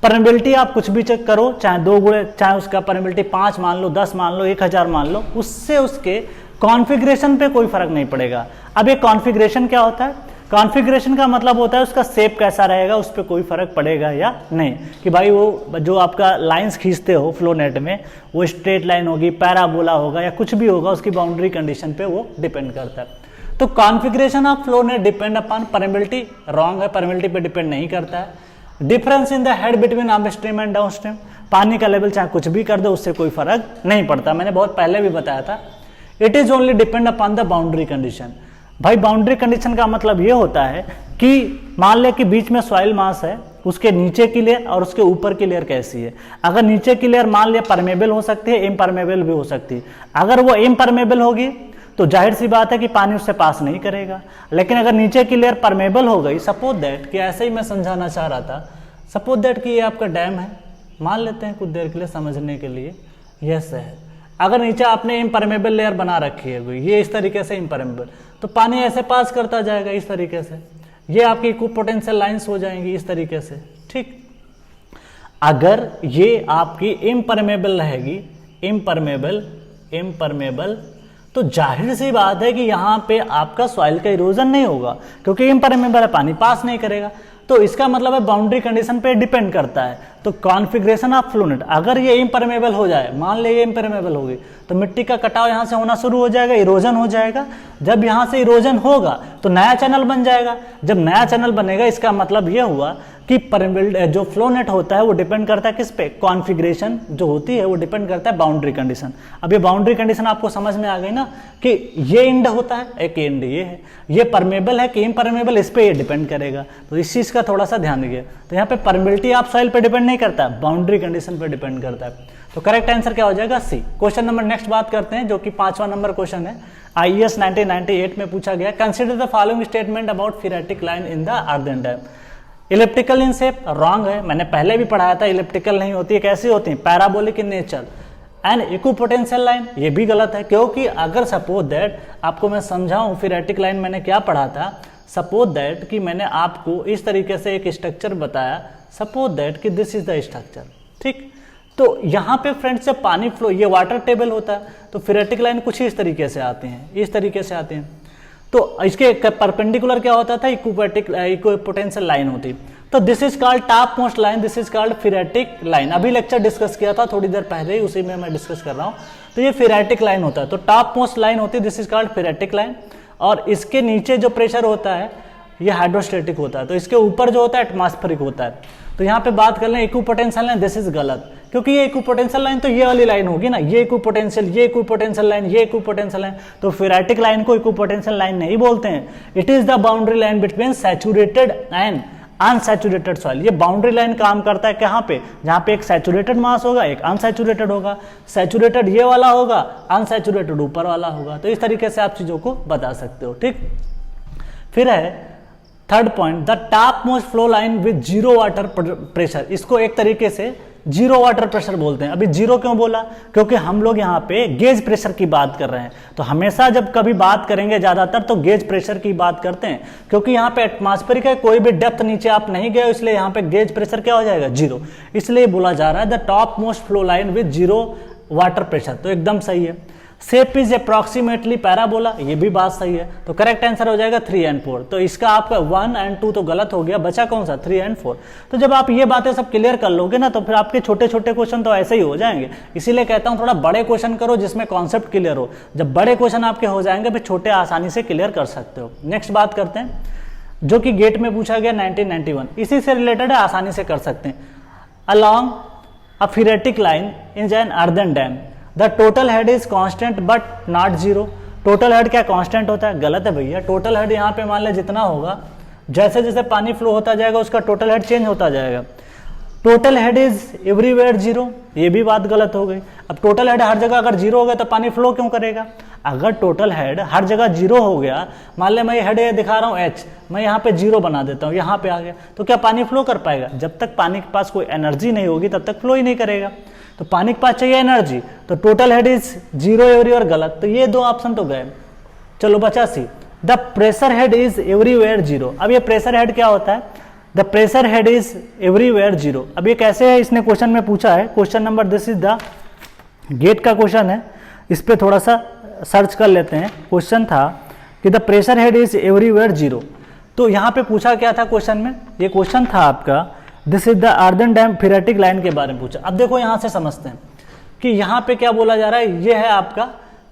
permeability. आप कुछ भी चेक करो, चाहे 2 गुणे, चाहे उसका परमेबिलिटी 5 मान लो, 10 मान लो, 1000 मान लो, उससे उसके कॉन्फ़िगरेशन पे कोई फर्क नहीं पड़ेगा। अब ये कॉन्फ़िगरेशन क्या होता है? कॉन्फ़िगरेशन का मतलब होता है उसका शेप कैसा रहेगा, उस पर कोई फर्क पड़ेगा या नहीं, कि भाई वो जो आपका लाइंस खींचते हो फ्लो नेट में, वो स्ट्रेट लाइन होगी, पैराबोला होगा, या कुछ भी होगा, उसकी बाउंड्री कंडीशन पे वो डिपेंड करता है। तो configuration of flow net depend upon permeability, wrong है, परमेबिलिटी पे डिपेंड नहीं करता है। Difference in the head between upstream and downstream, पानी का लेवल चाहे कुछ भी कर दो उससे कोई फर्क नहीं पड़ता, मैंने बहुत पहले भी बताया था। It is only depend upon the boundary condition. भाई बाउंड्री कंडीशन का मतलब ये होता है कि मान ले कि बीच में सॉइल मास है, उसके नीचे की लेयर और उसके ऊपर की लेयर कैसी है। अगर नीचे की लेयर मान लिया परमेबल हो सकती है, इम्परमेबल भी हो सकती है। अगर वो इम्परमेबल होगी तो जाहिर सी बात है कि पानी उससे पास नहीं करेगा। लेकिन अगर नीचे की लेयर परमेबल हो गई, सपोज दैट कि ऐसे ही मैं समझाना चाह रहा था, सपोज दैट कि ये आपका डैम है, मान लेते हैं कुछ देर के लिए समझने के लिए, यस है। अगर नीचे आपने इम्परमेबल लेयर बना रखी है कोई, ये इस तरीके से इम्परमेबल, तो पानी ऐसे पास करता जाएगा इस तरीके से, ये आपकी इक्विपोटेंशियल लाइंस हो जाएंगी इस तरीके से, ठीक। अगर ये आपकी इम्परमेबल रहेगी, इम्परमेबल, तो जाहिर सी बात है कि यहाँ पे आपका सॉइल का इरोजन नहीं होगा, क्योंकि इम्परमेबल है, पानी पास नहीं करेगा। तो इसका मतलब है बाउंड्री कंडीशन पे डिपेंड करता है। तो कॉन्फ़िगरेशन ऑफ फ्लो नेट, अगर ये इम्परमेबल हो जाए, मान ले ये इम्परमेबल होगी, तो मिट्टी का कटाव यहाँ से होना शुरू हो जाएगा, इरोजन हो जाएगा। जब यहाँ से इरोजन होगा तो नया चैनल बन जाएगा। जब नया चैनल बनेगा, इसका मतलब ये हुआ कि परमेबल जो फ्लो नेट होता है वो डिपेंड करता है किस पे, कॉन्फ़िगरेशन जो होती है वो डिपेंड करता है बाउंड्री कंडीशन। अब ये बाउंड्री कंडीशन आपको समझ में आ गई ना, कि ये इंड होता है, एक इंड ये है, ये परमेबल है कि इम्परमेबल, इस पे ये डिपेंड करेगा। तो इस चीज़ का थोड़ा सा ध्यान दीजिए। तो यहाँ पे परमेबिलिटी ऑफ सॉइल पे डिपेंड नहीं करता, बाउंड्री कंडीशन पे डिपेंड करता है। तो करेक्ट आंसर क्या हो जाएगा, सी। क्वेश्चन नंबर नेक्स्ट बात करते हैं, जो कि 5वां नंबर क्वेश्चन है, IAS 1998 में पूछा गया। Consider the following statement about phreatic line in the earthen dam. Elliptical in shape, wrong है, मैंने पहले भी पढ़ाया था, इलिप्टिकल नहीं होती है, कैसी होती है, parabolic in nature. And equipotential line, ये भी गलत है, क्योंकि अगर सपोज दैट आपको मैं समझाऊं फिरेटिक लाइन मैंने क्या पढ़ा था, सपोज दैट कि मैंने आपको इस तरीके से एक स्ट्रक्चर बताया, सपोज दैट कि दिस इज द स्ट्रक्चर, ठीक। तो यहाँ पे फ्रेंड्स जब पानी फ्लो, ये वाटर टेबल होता है, तो फिरेटिक लाइन कुछ ही इस तरीके से आते हैं, इस तरीके से आते हैं। तो इसके परपेंडिकुलर क्या होता था, इक्विपोटेंशियल लाइन होती। तो this is called top most line, this is called phreatic line. अभी लेक्चर डिस्कस किया था थोड़ी देर पहले ही, उसी में मैं डिस्कस कर रहा हूँ। तो ये फिरेटिक लाइन होता है, तो टॉप मोस्ट लाइन होती है, this is called phreatic line. और इसके नीचे जो प्रेशर होता है ये हाइड्रोस्टेटिक होता है, तो इसके ऊपर जो होता है एटमॉस्फेरिक होता है। तो यहाँ पे बात कर लें इक्विपोटेंशियल लाइन, दिस इज गलत, क्योंकि ये इक्विपोटेंशियल लाइन तो ये वाली लाइन होगी ना, ये इक्विपोटेंशियल, ये इक्विपोटेंशियल लाइन, ये इक्विपोटेंशियल लाइन। तो फिरेटिक लाइन को इक्विपोटेंशियल लाइन नहीं बोलते हैं। It is the boundary line between saturated and unsaturated soil. ये बाउंड्री लाइन काम करता है कहाँ पे, जहाँ पे एक सैचुरेटेड मास होगा, एक अनसैचुरेटेड होगा। सैचुरेटेड ये वाला होगा, अनसैचुरेटेड ऊपर वाला होगा। तो इस तरीके से आप चीजों को बता सकते हो, ठीक। फिर है third point, the top most flow line with zero water pressure. इसको एक तरीके से जीरो वाटर प्रेशर बोलते हैं। अभी जीरो क्यों बोला, क्योंकि हम लोग यहाँ पे गेज प्रेशर की बात कर रहे हैं। तो हमेशा जब कभी बात करेंगे ज्यादातर तो गेज प्रेशर की बात करते हैं, क्योंकि यहाँ पे एटमॉस्फेरिक है, कोई भी डेप्थ नीचे आप नहीं गए, इसलिए यहाँ पे गेज प्रेशर क्या हो जाएगा, जीरो। इसलिए बोला जा रहा है the top most flow line with zero water pressure. तो एकदम सही है। शेप इज अप्रॉक्सीमेटली पैराबोला, ये भी बात सही है। तो करेक्ट आंसर हो जाएगा 3 और 4। तो इसका आपका 1 और 2 तो गलत हो गया, बचा कौन सा, 3 और 4। तो जब आप ये बातें सब क्लियर कर लोगे ना, तो फिर आपके छोटे छोटे क्वेश्चन तो ऐसे ही हो जाएंगे। इसीलिए कहता हूँ थोड़ा बड़े क्वेश्चन करो जिसमें कॉन्सेप्ट क्लियर हो। जब बड़े क्वेश्चन आपके हो जाएंगे फिर छोटे आसानी से क्लियर कर सकते हो। नेक्स्ट बात करते हैं, जो कि गेट में पूछा गया 1991, इसी से रिलेटेड है, आसानी से कर सकते हैं। Along a phreatic line in an earthen dam the total head is constant but not zero. Total head क्या कांस्टेंट होता है, गलत है भैया। टोटल हेड यहाँ पे मान ले जितना होगा, जैसे जैसे पानी फ्लो होता जाएगा उसका टोटल हेड चेंज होता जाएगा। Total head is everywhere zero, ये भी बात गलत हो गई। अब टोटल हेड हर जगह अगर जीरो हो गया तो पानी फ्लो क्यों करेगा। अगर टोटल हेड हर जगह जीरो हो गया, मान ले मैं हेड दिखा रहा हूँ एच, मैं यहाँ पे जीरो बना देता हूँ, यहाँ पे आ गया, तो क्या पानी फ्लो कर पाएगा। जब तक पानी के पास कोई एनर्जी नहीं होगी तब तक फ्लो ही नहीं करेगा। तो पानी के पास चाहिए एनर्जी, तो total head is zero everywhere, गलत। तो ये 2 ऑप्शन तो गए। चलो बचा C, the pressure head is everywhere zero. अब ये प्रेशर हेड क्या होता है, the pressure head is everywhere zero. अब ये कैसे है, इसने क्वेश्चन में पूछा है, question number, this is the GATE का क्वेश्चन है, इस पे थोड़ा सा सर्च कर लेते हैं। क्वेश्चन था कि the pressure head is everywhere zero. तो यहाँ पे पूछा क्या था क्वेश्चन में, ये क्वेश्चन था आपका, this is the earthen dam phreatic line के बारे में पूछा। अब देखो यहाँ से समझते हैं कि यहाँ पे क्या बोला जा रहा है, ये है आपका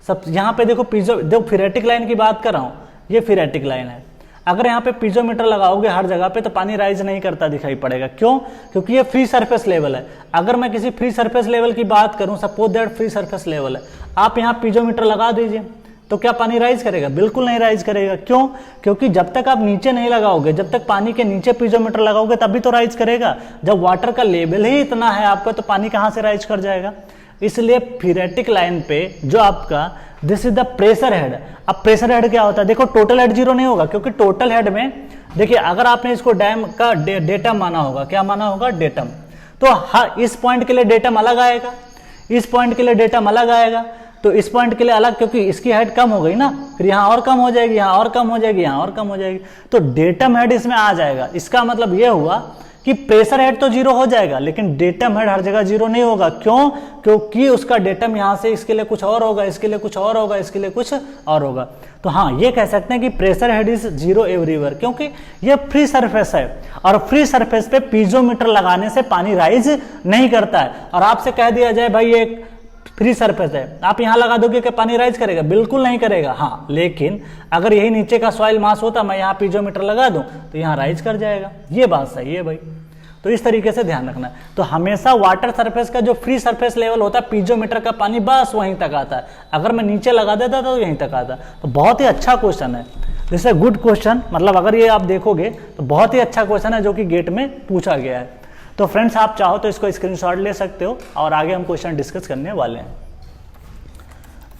सब, यहाँ पे देखो देखो फिरेटिक लाइन की बात कर रहा हूँ, ये फिरेटिक लाइन है। अगर यहाँ पे पीजोमीटर लगाओगे हर जगह पे तो पानी राइज नहीं करता दिखाई पड़ेगा। क्यों? क्योंकि ये फ्री सरफेस लेवल है। अगर मैं किसी फ्री सरफेस लेवल की बात करूं, suppose that free surface level है, आप यहाँ पीजोमीटर लगा दीजिए तो क्या पानी राइज करेगा? बिल्कुल नहीं राइज करेगा। क्यों? क्योंकि जब तक आप नीचे नहीं लगाओगे, जब तक पानी के नीचे पीजोमीटर लगाओगे तभी तो राइज करेगा। जब वाटर का लेवल ही इतना है आपका तो पानी कहाँ से राइज कर जाएगा? इसलिए थीरेटिक लाइन पे जो आपका this is the pressure head. अब प्रेशर हेड क्या होता है? देखो टोटल हेड जीरो नहीं होगा, क्योंकि टोटल हेड में देखिए अगर आपने इसको डैम का डेटम माना होगा, क्या माना होगा? डेटम। तो हर इस पॉइंट के लिए डेटम अलग आएगा, इस पॉइंट के लिए डेटम अलग आएगा, तो इस पॉइंट के लिए अलग, क्योंकि इसकी हेड कम हो गई ना, फिर यहाँ और कम हो जाएगी, यहाँ और कम हो जाएगी, यहाँ और कम हो जाएगी, तो डेटम हेड इसमें आ जाएगा। इसका मतलब यह हुआ कि प्रेशर हेड तो जीरो हो जाएगा लेकिन डेटम हेड हर जगह जीरो नहीं होगा। क्यों? क्योंकि उसका डेटम यहां से इसके लिए कुछ और होगा, इसके लिए कुछ और होगा, इसके लिए कुछ और होगा। तो हाँ, ये कह सकते हैं कि pressure head is zero everywhere, क्योंकि ये फ्री सरफेस है और फ्री सरफेस पे पीजोमीटर लगाने से पानी राइज नहीं करता है। और आपसे कह दिया जाए भाई ये फ्री सरफेस है, आप यहां लगा दोगे कि पानी राइज करेगा? बिल्कुल नहीं करेगा। हाँ, लेकिन अगर यही नीचे का सॉइल मास होता, मैं यहाँ पीजोमीटर लगा दूं तो यहाँ राइज कर जाएगा। ये बात सही है भाई। तो इस तरीके से ध्यान रखना है। तो हमेशा वाटर सरफेस का जो फ्री सरफेस लेवल होता है, पीजोमीटर का पानी बस वहीं तक आता है। अगर मैं नीचे लगा देता तो यहीं तक आता। तो बहुत ही अच्छा क्वेश्चन है, दिस इज गुड क्वेश्चन। मतलब अगर ये आप देखोगे तो बहुत ही अच्छा क्वेश्चन है जो कि गेट में पूछा गया है। तो फ्रेंड्स, आप चाहो तो इसको स्क्रीनशॉट ले सकते हो और आगे हम क्वेश्चन डिस्कस करने वाले हैं।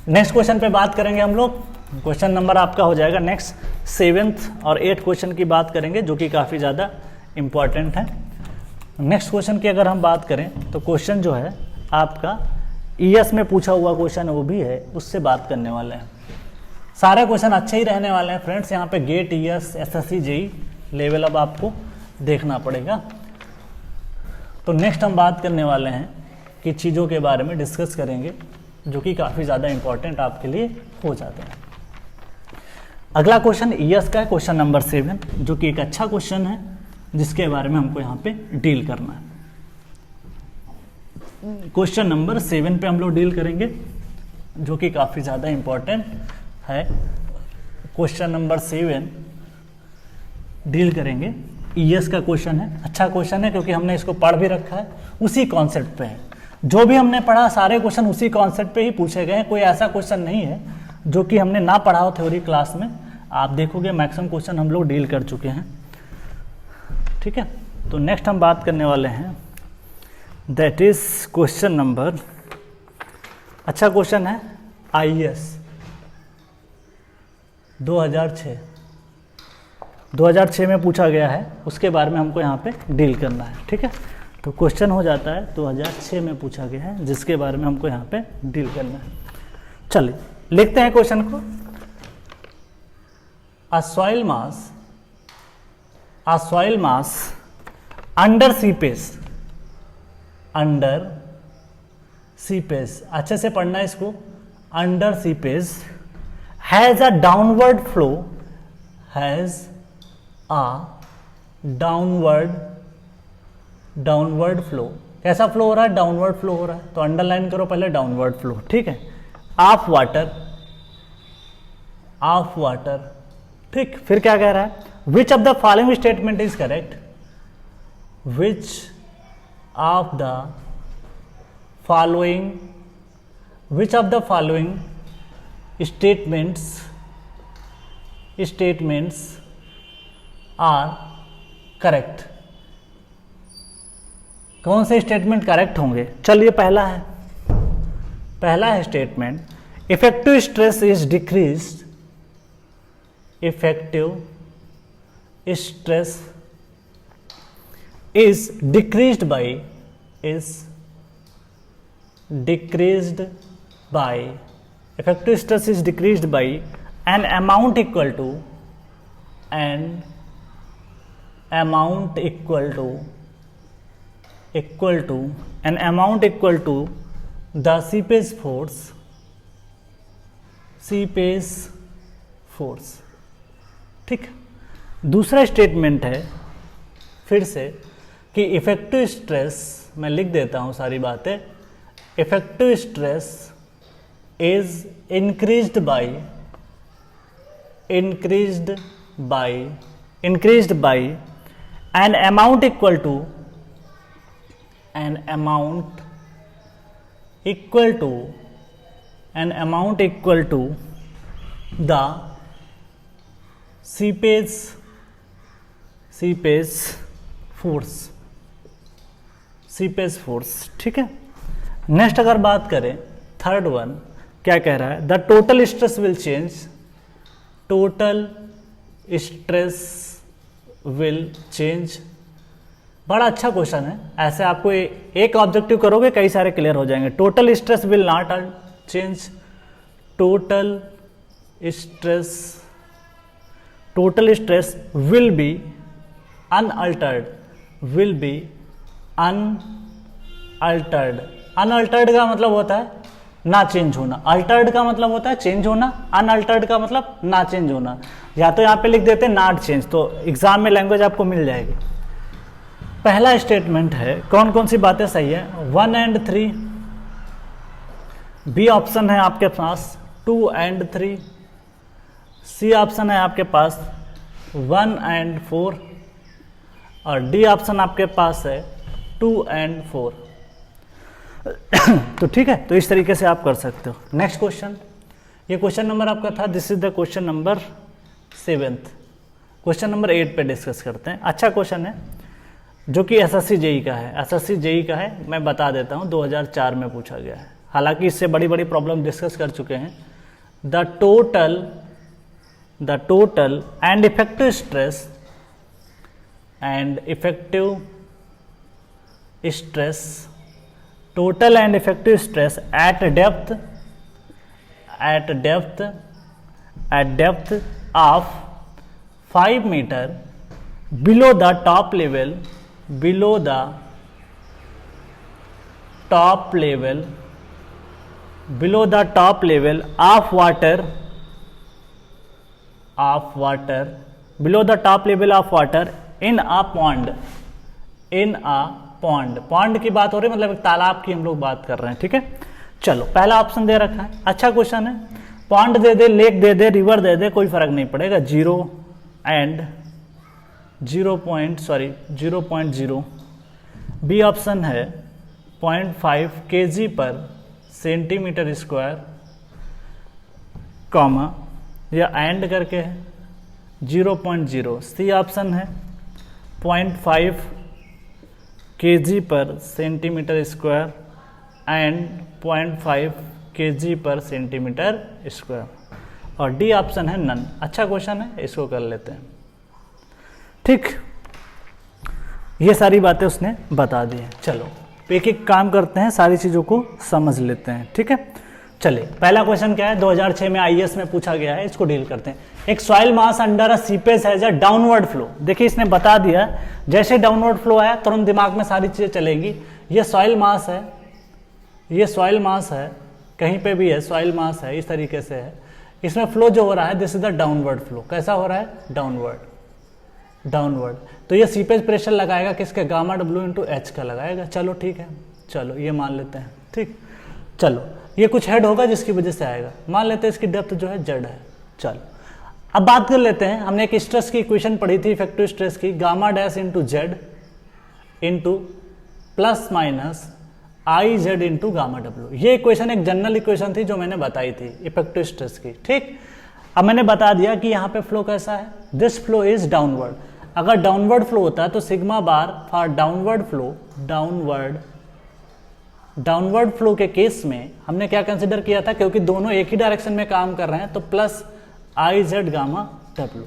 नेक्स्ट क्वेश्चन पे बात करेंगे हम लोग। क्वेश्चन नंबर आपका हो जाएगा नेक्स्ट 7th और 8th क्वेश्चन की बात करेंगे जो कि काफ़ी ज़्यादा इंपॉर्टेंट है। नेक्स्ट क्वेश्चन की अगर हम बात करें तो क्वेश्चन जो है आपका ईएस में पूछा हुआ क्वेश्चन वो भी है, उससे बात करने वाले हैं। सारे क्वेश्चन अच्छे ही रहने वाले हैं फ्रेंड्स। यहाँ पे GATE, ES, SSC, JE level अब आपको देखना पड़ेगा। तो नेक्स्ट हम बात करने वाले हैं कि चीज़ों के बारे में डिस्कस करेंगे जो कि काफ़ी ज़्यादा इंपॉर्टेंट आपके लिए हो जाते हैं। अगला क्वेश्चन ईएस का है, क्वेश्चन नंबर 7, जो कि एक अच्छा क्वेश्चन है जिसके बारे में हमको यहाँ पे डील करना है। क्वेश्चन नंबर 7 पे हम लोग डील करेंगे जो कि काफ़ी ज़्यादा इंपॉर्टेंट है। क्वेश्चन नंबर 7 डील करेंगे, ईएस का क्वेश्चन है। अच्छा क्वेश्चन है क्योंकि हमने इसको पढ़ भी रखा है, उसी कॉन्सेप्ट पे है। जो भी हमने पढ़ा सारे क्वेश्चन उसी कॉन्सेप्ट पे ही पूछे गए हैं। कोई ऐसा क्वेश्चन नहीं है जो कि हमने ना पढ़ा हो थ्योरी क्लास में। आप देखोगे मैक्सिमम क्वेश्चन हम लोग डील कर चुके हैं। ठीक है, तो नेक्स्ट हम बात करने वाले हैं, दैट इज क्वेश्चन नंबर, अच्छा क्वेश्चन है आईएएस 2006 में पूछा गया है, उसके बारे में हमको यहाँ पे डील करना है। ठीक है, तो क्वेश्चन हो जाता है 2006 में पूछा गया है जिसके बारे में हमको यहाँ पे डील करना है। चलिए लिखते हैं क्वेश्चन को। A soil mass under seepage, अच्छे से पढ़ना है इसको, under seepage has a downward flow, downward flow. कैसा फ्लो हो रहा है? डाउनवर्ड फ्लो हो रहा है। तो अंडरलाइन करो पहले डाउनवर्ड फ्लो। ठीक है, ऑफ वाटर। ठीक, फिर क्या कह रहा है? Which of the following statement is correct? Which of the following statements are correct? कौन से स्टेटमेंट करेक्ट होंगे? चलिए पहला है statement, effective stress is decreased, effective stress is decreased by effective stress is decreased by an amount equal to an amount equal to the seepage force। ठीक, दूसरा statement है फिर से कि इफेक्टिव स्ट्रेस, मैं लिख देता हूं सारी बातें, effective stress is increased by an amount equal to the seepage force, ठीक है। नेक्स्ट अगर बात करें थर्ड वन, क्या कह रहा है, the total stress will change. बड़ा अच्छा क्वेश्चन है, ऐसे आपको एक ऑब्जेक्टिव करोगे कई सारे क्लियर हो जाएंगे। Total stress will not change, total stress will be unaltered, unaltered का मतलब होता है ना चेंज होना, अल्टर्ड का मतलब होता है चेंज होना, अनअल्टर्ड का मतलब ना चेंज होना। या तो यहाँ पे लिख देते हैं नॉट चेंज, तो एग्जाम में लैंग्वेज आपको मिल जाएगी। पहला स्टेटमेंट है, कौन कौन सी बातें सही है, 1 and 3, बी ऑप्शन है आपके पास 2 and 3, सी ऑप्शन है आपके पास 1 and 4, और डी ऑप्शन आपके पास है 2 and 4। तो ठीक है, तो इस तरीके से आप कर सकते हो। नेक्स्ट क्वेश्चन, ये क्वेश्चन नंबर आपका था, this is the question number 7। Question number 8 पे डिस्कस करते हैं। अच्छा क्वेश्चन है जो कि एसएससी जेई का है, एसएससी जेई का है, मैं बता देता हूँ 2004 में पूछा गया है। हालांकि इससे बड़ी बड़ी प्रॉब्लम डिस्कस कर चुके हैं। The total and effective stress total and effective stress at depth of 5 meter below the top level of water in a pond की बात हो रही है, मतलब एक तालाब की हम लोग बात कर रहे हैं, ठीक है। चलो पहला ऑप्शन दे रखा है, अच्छा क्वेश्चन है। पॉन्ड दे दे, लेक दे दे, रिवर दे दे, कोई फर्क नहीं पड़ेगा। 0.0, बी ऑप्शन है 0.5 kg पर सेंटीमीटर स्क्वायर, कॉमा या एंड करके है 0.0। सी ऑप्शन है 0.5 kg पर सेंटीमीटर स्क्वायर एंड 0.5 kg पर सेंटीमीटर स्क्वायर, और डी ऑप्शन है नन। अच्छा क्वेश्चन है, इसको कर लेते हैं, ठीक। ये सारी बातें उसने बता दी है। चलो एक एक काम करते हैं, सारी चीज़ों को समझ लेते हैं, ठीक है। चलिए पहला क्वेश्चन क्या है, 2006 में आईएएस में पूछा गया है, इसको डील करते हैं। एक soil mass under a seepage has a downward flow. देखिए इसने बता दिया, जैसे डाउनवर्ड फ्लो आया तुरंत दिमाग में सारी चीजें चलेंगी। ये सॉइल मास है, ये सॉइल मास है, कहीं पे भी है सॉइल मास है, इस तरीके से है। इसमें फ्लो जो हो रहा है this is the downward flow. कैसा हो रहा है, डाउनवर्ड। तो ये सीपेज प्रेशर लगाएगा किसके, गामा डब्ल्यू इंटू एच का लगाएगा। चलो ठीक है, चलो ये मान लेते हैं, ठीक। चलो ये कुछ हेड होगा जिसकी वजह से आएगा, मान लेते हैं इसकी डेप्थ जो है जेड है। चलो अब बात कर लेते हैं, हमने एक स्ट्रेस की इक्वेशन पढ़ी थी, इफेक्टिव स्ट्रेस की, gamma dash into Z into plus minus आई जेड इंटू गामा डब्ल्यू। ये इक्वेशन एक जनरल इक्वेशन थी जो मैंने बताई थी इफेक्टिव स्ट्रेस की, ठीक। अब मैंने बता दिया कि यहाँ पे फ्लो कैसा है, दिस फ्लो इज डाउनवर्ड। अगर डाउनवर्ड फ्लो होता है तो sigma bar for downward flow के केस में हमने क्या कंसिडर किया था, क्योंकि दोनों एक ही डायरेक्शन में काम कर रहे हैं, तो plus I Z gamma W.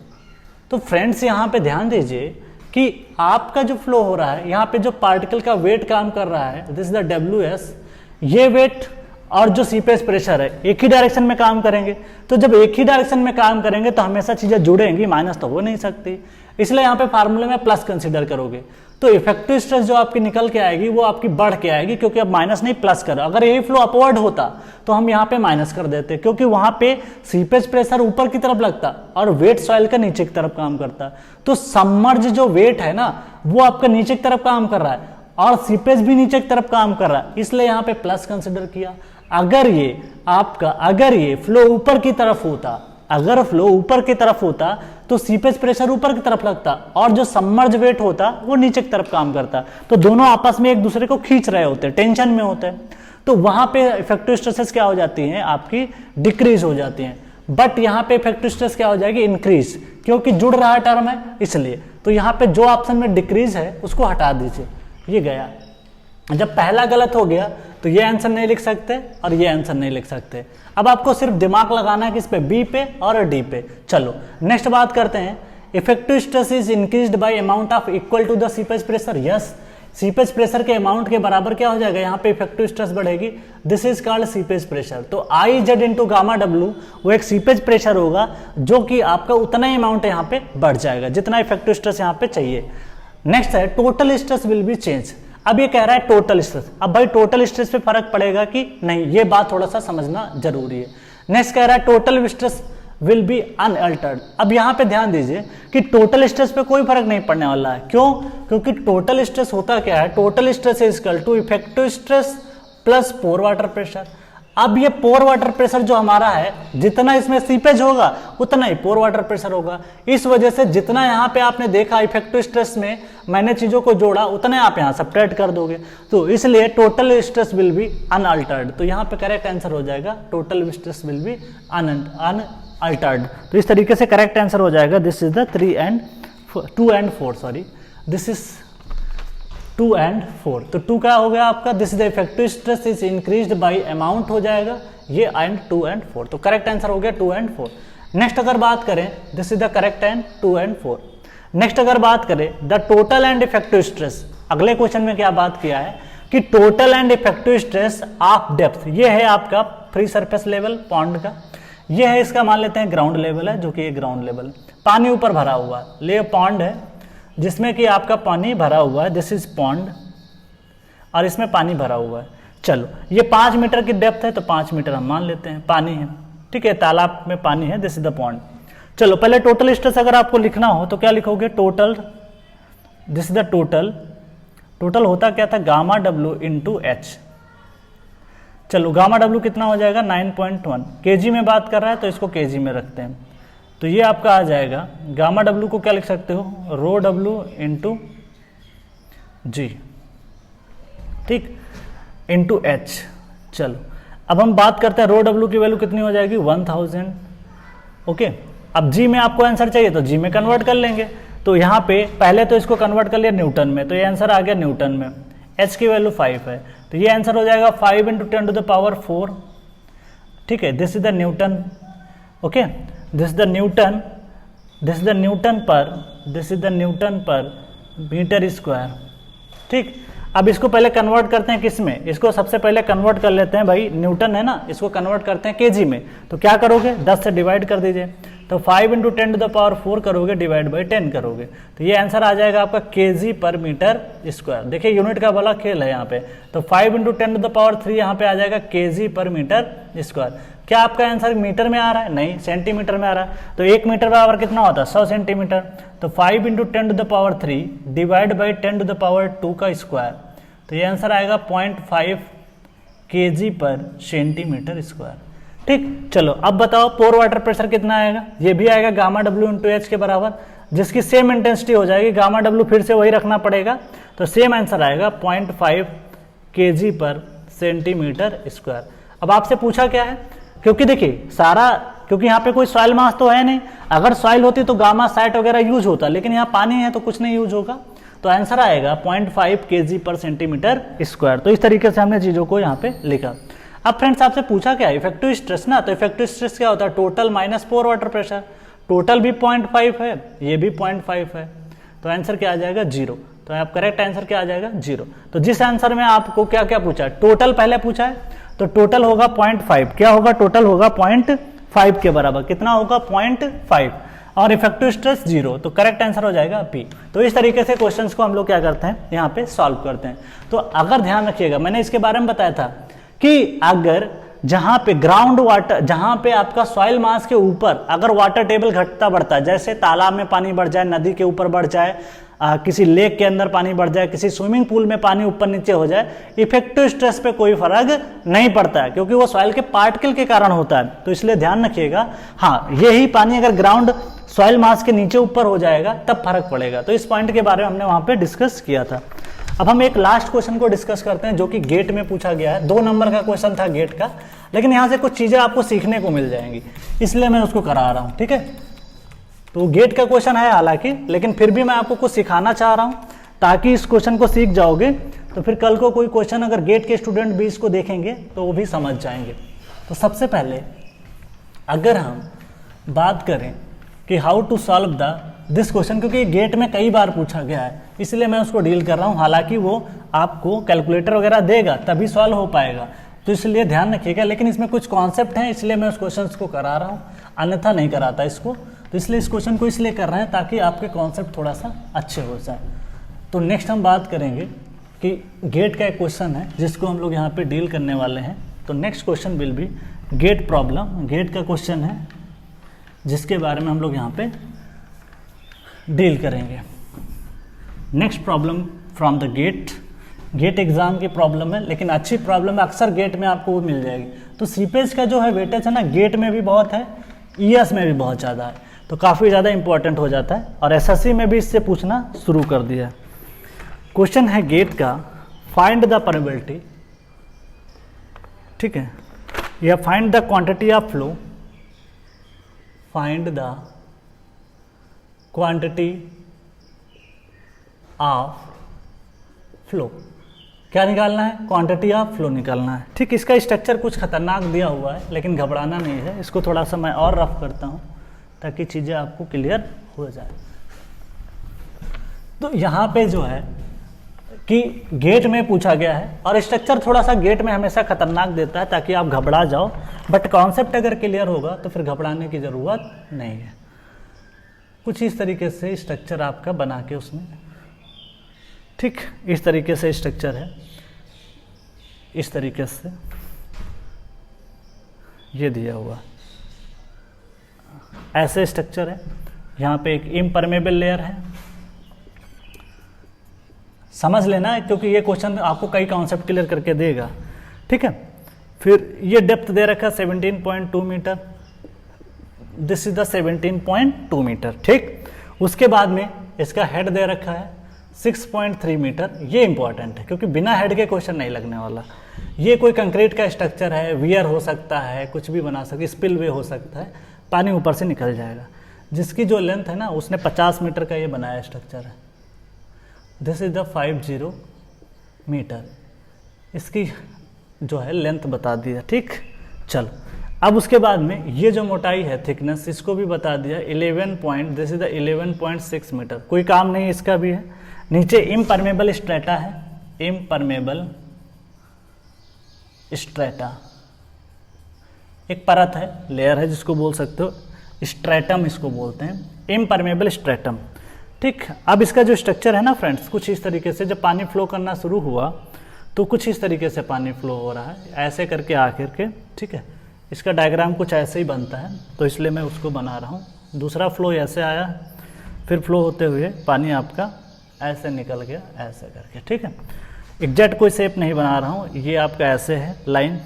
तो फ्रेंड्स यहाँ पे ध्यान दीजिए कि आपका जो फ्लो हो रहा है, यहाँ पे जो पार्टिकल का वेट काम कर रहा है, this is the W S, ये वेट और जो सीपेज प्रेशर है एक ही डायरेक्शन में काम करेंगे। तो जब एक ही डायरेक्शन में काम करेंगे तो हमेशा चीजें जुड़ेंगी, माइनस तो हो नहीं सकती, इसलिए यहाँ पे फार्मूले में प्लस कंसिडर करोगे। तो इफेक्टिव स्ट्रेस जो आपकी निकल के आएगी वो आपकी बढ़ के आएगी, क्योंकि अब माइनस नहीं प्लस करो। अगर यही फ्लो अपवर्ड होता तो हम यहाँ पे माइनस कर देते, क्योंकि वहां पे सीपेज प्रेशर ऊपर की तरफ लगता और वेट सॉइल का नीचे की तरफ काम करता। तो सबमर्ज जो वेट है ना वो आपका नीचे की तरफ काम कर रहा है और सीपेज भी नीचे की तरफ काम कर रहा है, इसलिए यहाँ पे प्लस कंसिडर किया। अगर ये फ्लो ऊपर की तरफ होता, अगर फ्लो ऊपर की तरफ होता तो सीपेज प्रेशर ऊपर की तरफ लगता और जो सबमर्ज वेट होता वो नीचे की तरफ काम करता, तो दोनों आपस में एक दूसरे को खींच रहे होते हैं, टेंशन में होते हैं, तो वहां पे इफेक्टिव स्ट्रेसेस क्या हो जाती हैं आपकी, डिक्रीज हो जाती हैं। बट यहाँ पे इफेक्टिव स्ट्रेस क्या हो जाएगी, इंक्रीज, क्योंकि जुड़ रहा टर्म है इसलिए। तो यहाँ पे जो ऑप्शन में डिक्रीज है उसको हटा दीजिए, ये गया। जब पहला गलत हो गया तो ये आंसर नहीं लिख सकते और ये आंसर नहीं लिख सकते। अब आपको सिर्फ दिमाग लगाना है किस पे, बी पे और डी पे। चलो नेक्स्ट बात करते हैं, effective stress is increased by amount of equal to the seepage pressure. Yes, seepage pressure के अमाउंट के बराबर क्या हो जाएगा, यहाँ पे इफेक्टिव स्ट्रेस बढ़ेगी, this is called seepage pressure. तो आई जेड इंटू गामा डब्ल्यू वो एक सीपेज प्रेशर होगा जो कि आपका उतना ही अमाउंट यहाँ पे बढ़ जाएगा जितना इफेक्टिव स्ट्रेस यहाँ पे चाहिए। नेक्स्ट है total stress will be change. अब ये कह रहा है टोटल स्ट्रेस, अब भाई टोटल स्ट्रेस पे फर्क पड़ेगा कि नहीं, ये बात थोड़ा सा समझना जरूरी है। नेक्स्ट कह रहा है total stress will be unaltered. अब यहां पे ध्यान दीजिए कि टोटल स्ट्रेस पे कोई फर्क नहीं पड़ने वाला है, क्यों, क्योंकि टोटल स्ट्रेस होता क्या है, total stress is equal to effective stress plus pore water pressure. अब ये पोर वाटर प्रेशर जो हमारा है, जितना इसमें सीपेज होगा उतना ही पोर वाटर प्रेशर होगा। इस वजह से जितना यहाँ पे आपने देखा इफेक्टिव स्ट्रेस में मैंने चीजों को जोड़ा उतने आप यहाँ सब्ट्रैक्ट कर दोगे, तो इसलिए total stress will be unaltered. तो यहाँ पे करेक्ट आंसर हो जाएगा total stress will be unaltered. तो इस तरीके से करेक्ट आंसर हो जाएगा, this is the 2 and 4 sorry, this is 2 and 4। तो 2 क्या हो गया आपका, this is the effective stress is increased by amount हो जाएगा ये, एंड 2 and 4। तो करेक्ट आंसर हो गया 2 and 4। नेक्स्ट अगर बात करें, this is the correct and 2 and 4। Next अगर बात करें the total and effective stress, अगले क्वेश्चन में क्या बात किया है कि total and effective stress of depth, ये है आपका फ्री सरफेस लेवल पॉन्ड का, ये है इसका मान लेते हैं ग्राउंड लेवल है, जो कि ये ग्राउंड लेवल, पानी ऊपर भरा हुआ है, ले पॉन्ड है जिसमें कि आपका पानी भरा हुआ है, दिस इज पॉन्ड, और इसमें पानी भरा हुआ है। चलो ये 5 मीटर की डेप्थ है तो 5 मीटर हम मान लेते हैं, पानी है, ठीक है, तालाब में पानी है, दिस इज द पॉन्ड। चलो पहले टोटल स्ट्रेस अगर आपको लिखना हो तो क्या लिखोगे, total, this is the total, total होता क्या था, गामा डब्ल्यू इंटू एच। चलो गामा डब्ल्यू कितना हो जाएगा, 9.1, केजी में बात कर रहा है तो इसको केजी में रखते हैं, तो ये आपका आ जाएगा, गामा डब्ल्यू को क्या लिख सकते हो, रो डब्ल्यू इंटू जी, ठीक, इंटू एच। चलो अब हम बात करते हैं रो डब्ल्यू की वैल्यू कितनी हो जाएगी, 1000। ओके, अब जी में आपको आंसर चाहिए तो जी में कन्वर्ट कर लेंगे, तो यहाँ पे पहले तो इसको कन्वर्ट कर लिया न्यूटन में, तो ये आंसर आ गया न्यूटन में। एच की वैल्यू 5 है तो ये आंसर हो जाएगा 5 × 10⁴, ठीक है, this is the Newton. Okay, this is the Newton, this is the Newton पर, दिस इज द न्यूटन पर मीटर स्क्वायर, ठीक। अब इसको पहले कन्वर्ट करते हैं किस में, इसको सबसे पहले कन्वर्ट कर लेते हैं, भाई न्यूटन है ना, इसको कन्वर्ट करते हैं केजी में, तो क्या करोगे 10 से डिवाइड कर दीजिए, तो 5 × 10⁴ करोगे डिवाइड बाई 10 करोगे, तो ये आंसर आ जाएगा आपका केजी पर मीटर स्क्वायर। देखिए यूनिट का बड़ा खेल है यहाँ पे, तो 5 × 10⁻³ यहाँ पे आ जाएगा केजी पर मीटर स्क्वायर। क्या आपका आंसर मीटर में आ रहा है, नहीं, सेंटीमीटर में आ रहा है, तो 1 मीटर बराबर कितना होता है, 100 सेंटीमीटर, तो 5 × 10⁻³ डिवाइड बाई 10⁻² का स्क्वायर, तो ये आंसर आएगा 0.5 केजी पर सेंटीमीटर स्क्वायर, ठीक। चलो अब बताओ पोर वाटर प्रेशर कितना आएगा, ये भी आएगा गामा डब्ल्यू इंटू एच के बराबर, जिसकी सेम इंटेंसिटी हो जाएगी, गामा डब्ल्यू फिर से वही रखना पड़ेगा, तो सेम आंसर आएगा 0.5 केजी पर सेंटीमीटर स्क्वायर। अब आपसे पूछा क्या है, क्योंकि देखिए सारा, क्योंकि यहाँ पे कोई सॉइल मास तो है नहीं, अगर सॉइल होती तो गामा साइट वगैरह यूज होता, लेकिन यहाँ पानी है तो कुछ नहीं यूज होगा, तो आंसर आएगा 0.5 केजी पर सेंटीमीटर स्क्वायर। तो इस तरीके से हमने चीजों को यहाँ पे लिखा। अब फ्रेंड्स आपसे पूछा क्या, इफेक्टिव स्ट्रेस ना, तो इफेक्टिव स्ट्रेस क्या होता है, टोटल माइनस पोर वाटर प्रेशर, टोटल भी 0.5 है, ये भी 0.5 है, तो आंसर क्या आ जाएगा 0। तो आप करेक्ट आंसर क्या आ जाएगा 0। तो जिस आंसर में आपको क्या क्या पूछा, टोटल पहले पूछा है, तो टोटल होगा 0.5, क्या होगा, टोटल होगा 0.5 के बराबर, कितना होगा 0.5, और इफेक्टिव स्ट्रेस 0, तो करेक्ट आंसर हो जाएगा बी। तो इस तरीके से क्वेश्चंस को हम लोग क्या करते हैं, यहाँ पे सॉल्व करते हैं। तो अगर ध्यान रखिएगा, मैंने इसके बारे में बताया था कि अगर जहां पे ग्राउंड वाटर, जहां पे आपका सॉइल मास के ऊपर अगर वाटर टेबल घटता बढ़ता है, जैसे तालाब में पानी बढ़ जाए, नदी के ऊपर बढ़ जाए, किसी लेक के अंदर पानी बढ़ जाए, किसी स्विमिंग पूल में पानी ऊपर नीचे हो जाए, इफेक्टिव स्ट्रेस पे कोई फर्क नहीं पड़ता है, क्योंकि वो सॉइल के पार्टिकल के कारण होता है। तो इसलिए ध्यान रखिएगा। हाँ, यही पानी अगर ग्राउंड सॉइल मास के नीचे ऊपर हो जाएगा तब फर्क पड़ेगा। तो इस पॉइंट के बारे में हमने वहां पे डिस्कस किया था। अब हम एक लास्ट क्वेश्चन को डिस्कस करते हैं जो कि गेट में पूछा गया है। 2 नंबर का क्वेश्चन था गेट का, लेकिन यहाँ से कुछ चीजें आपको सीखने को मिल जाएंगी, इसलिए मैं उसको करा रहा हूँ। ठीक है, तो गेट का क्वेश्चन है हालांकि, लेकिन फिर भी मैं आपको कुछ सिखाना चाह रहा हूँ ताकि इस क्वेश्चन को सीख जाओगे तो फिर कल को कोई क्वेश्चन अगर गेट के स्टूडेंट भी इसको देखेंगे तो वो भी समझ जाएंगे। तो सबसे पहले अगर हम बात करें कि how to solve this question, क्योंकि गेट में कई बार पूछा गया है इसलिए मैं उसको डील कर रहा हूँ। हालांकि वो आपको कैलकुलेटर वगैरह देगा तभी सॉल्व हो पाएगा, तो इसलिए ध्यान रखिएगा। लेकिन इसमें कुछ कॉन्सेप्ट हैं इसलिए मैं उस क्वेश्चन को करा रहा हूँ, अन्यथा नहीं कराता इसको। तो इसलिए इस क्वेश्चन को इसलिए कर रहे हैं ताकि आपके कॉन्सेप्ट थोड़ा सा अच्छे हो जाए। तो नेक्स्ट हम बात करेंगे कि गेट का एक क्वेश्चन है जिसको हम लोग यहाँ पे डील करने वाले हैं। तो next question will be GATE problem. GATE का क्वेश्चन है जिसके बारे में हम लोग यहाँ पे डील करेंगे। Next problem from the GATE. GATE exam की प्रॉब्लम है, लेकिन अच्छी प्रॉब्लम है, अक्सर गेट में आपको वो मिल जाएगी। तो सीपेज का जो है वेटेज है ना, गेट में भी बहुत है, ईएस में भी बहुत ज़्यादा है, तो काफ़ी ज़्यादा इंपॉर्टेंट हो जाता है। और एसएससी में भी इससे पूछना शुरू कर दिया। क्वेश्चन है गेट का, फाइंड द परमेबिलिटी, ठीक है, या find the quantity of flow, find the quantity of flow. क्या निकालना है? क्वांटिटी ऑफ फ्लो निकालना है। ठीक, इसका स्ट्रक्चर कुछ खतरनाक दिया हुआ है, लेकिन घबराना नहीं है। इसको थोड़ा सा मैं और रफ करता हूं ताकि चीज़ें आपको क्लियर हो जाए। तो यहाँ पे जो है कि गेट में पूछा गया है और स्ट्रक्चर थोड़ा सा गेट में हमेशा खतरनाक देता है ताकि आप घबरा जाओ, बट कॉन्सेप्ट अगर क्लियर होगा तो फिर घबराने की ज़रूरत नहीं है। कुछ इस तरीके से स्ट्रक्चर आपका बना के उसमें, ठीक, इस तरीके से स्ट्रक्चर है, इस तरीके से ये दिया हुआ ऐसे स्ट्रक्चर है। यहाँ पे एक इम्परमेबल लेयर है, समझ लेना है क्योंकि ये क्वेश्चन आपको कई कॉन्सेप्ट क्लियर करके देगा। ठीक है, फिर ये डेप्थ दे रखा 17.2 metre, this is the 17.2 metre. ठीक, उसके बाद में इसका हेड दे रखा है 6.3 मीटर। ये इंपॉर्टेंट है क्योंकि बिना हेड के क्वेश्चन नहीं लगने वाला। ये कोई कंक्रीट का स्ट्रक्चर है, वियर हो सकता है, कुछ भी बना सकते, स्पिल वे हो सकता है, पानी ऊपर से निकल जाएगा। जिसकी जो लेंथ है ना, उसने 50 मीटर का ये बनाया स्ट्रक्चर है। दिस इज द 50 मीटर, इसकी जो है लेंथ बता दिया। ठीक, चलो अब उसके बाद में ये जो मोटाई है, थिकनेस, इसको भी बता दिया 11 दिस इज द 11.6 मीटर। कोई काम नहीं इसका भी है। नीचे इम्परमेबल स्ट्रेटा है, इम्परमेबल स्ट्रेटा एक परत है, लेयर है जिसको बोल सकते हो, स्ट्रेटम इसको बोलते हैं, इम्परमेबल स्ट्रेटम। ठीक, अब इसका जो स्ट्रक्चर है ना फ्रेंड्स, कुछ इस तरीके से जब पानी फ्लो करना शुरू हुआ तो कुछ इस तरीके से पानी फ्लो हो रहा है, ऐसे करके आखिर के। ठीक है, इसका डायग्राम कुछ ऐसे ही बनता है, तो इसलिए मैं उसको बना रहा हूँ। दूसरा फ्लो ऐसे आया, फिर फ्लो होते हुए पानी आपका ऐसे निकल गया, ऐसे करके। ठीक है, एग्जैक्ट कोई शेप नहीं बना रहा हूँ, ये आपका ऐसे है लाइन,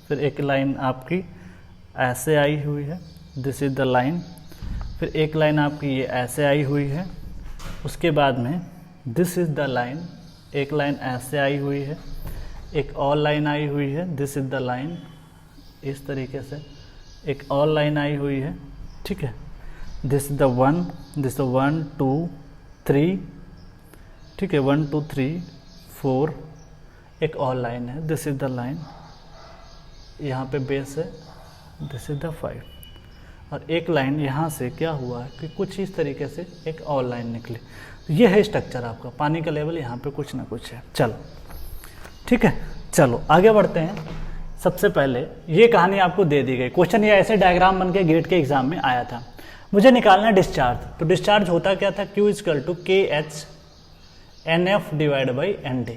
फिर एक लाइन आपकी ऐसे आई हुई है, दिस इज द लाइन, फिर एक लाइन आपकी ये ऐसे आई हुई है, उसके बाद में दिस इज द लाइन, एक लाइन ऐसे आई हुई है, एक और लाइन आई हुई है, दिस इज द लाइन, इस तरीके से एक और लाइन आई हुई है। ठीक है, दिस इज द 1, दिस 1 2 3, ठीक है, 1 2 3 4, एक और लाइन है, दिस इज द लाइन, यहाँ पे बेस है, दिस इज द 5, और एक लाइन यहाँ से क्या हुआ है कि कुछ इस तरीके से एक और लाइन निकली। ये है स्ट्रक्चर आपका, पानी का लेवल यहाँ पे कुछ ना कुछ है। चलो ठीक है, चलो आगे बढ़ते हैं। सबसे पहले ये कहानी आपको दे दी गई, क्वेश्चन ये ऐसे डायग्राम बन के गेट के एग्जाम में आया था। मुझे निकालना डिस्चार्ज, तो डिस्चार्ज होता क्या था, Q = KH NF / ND।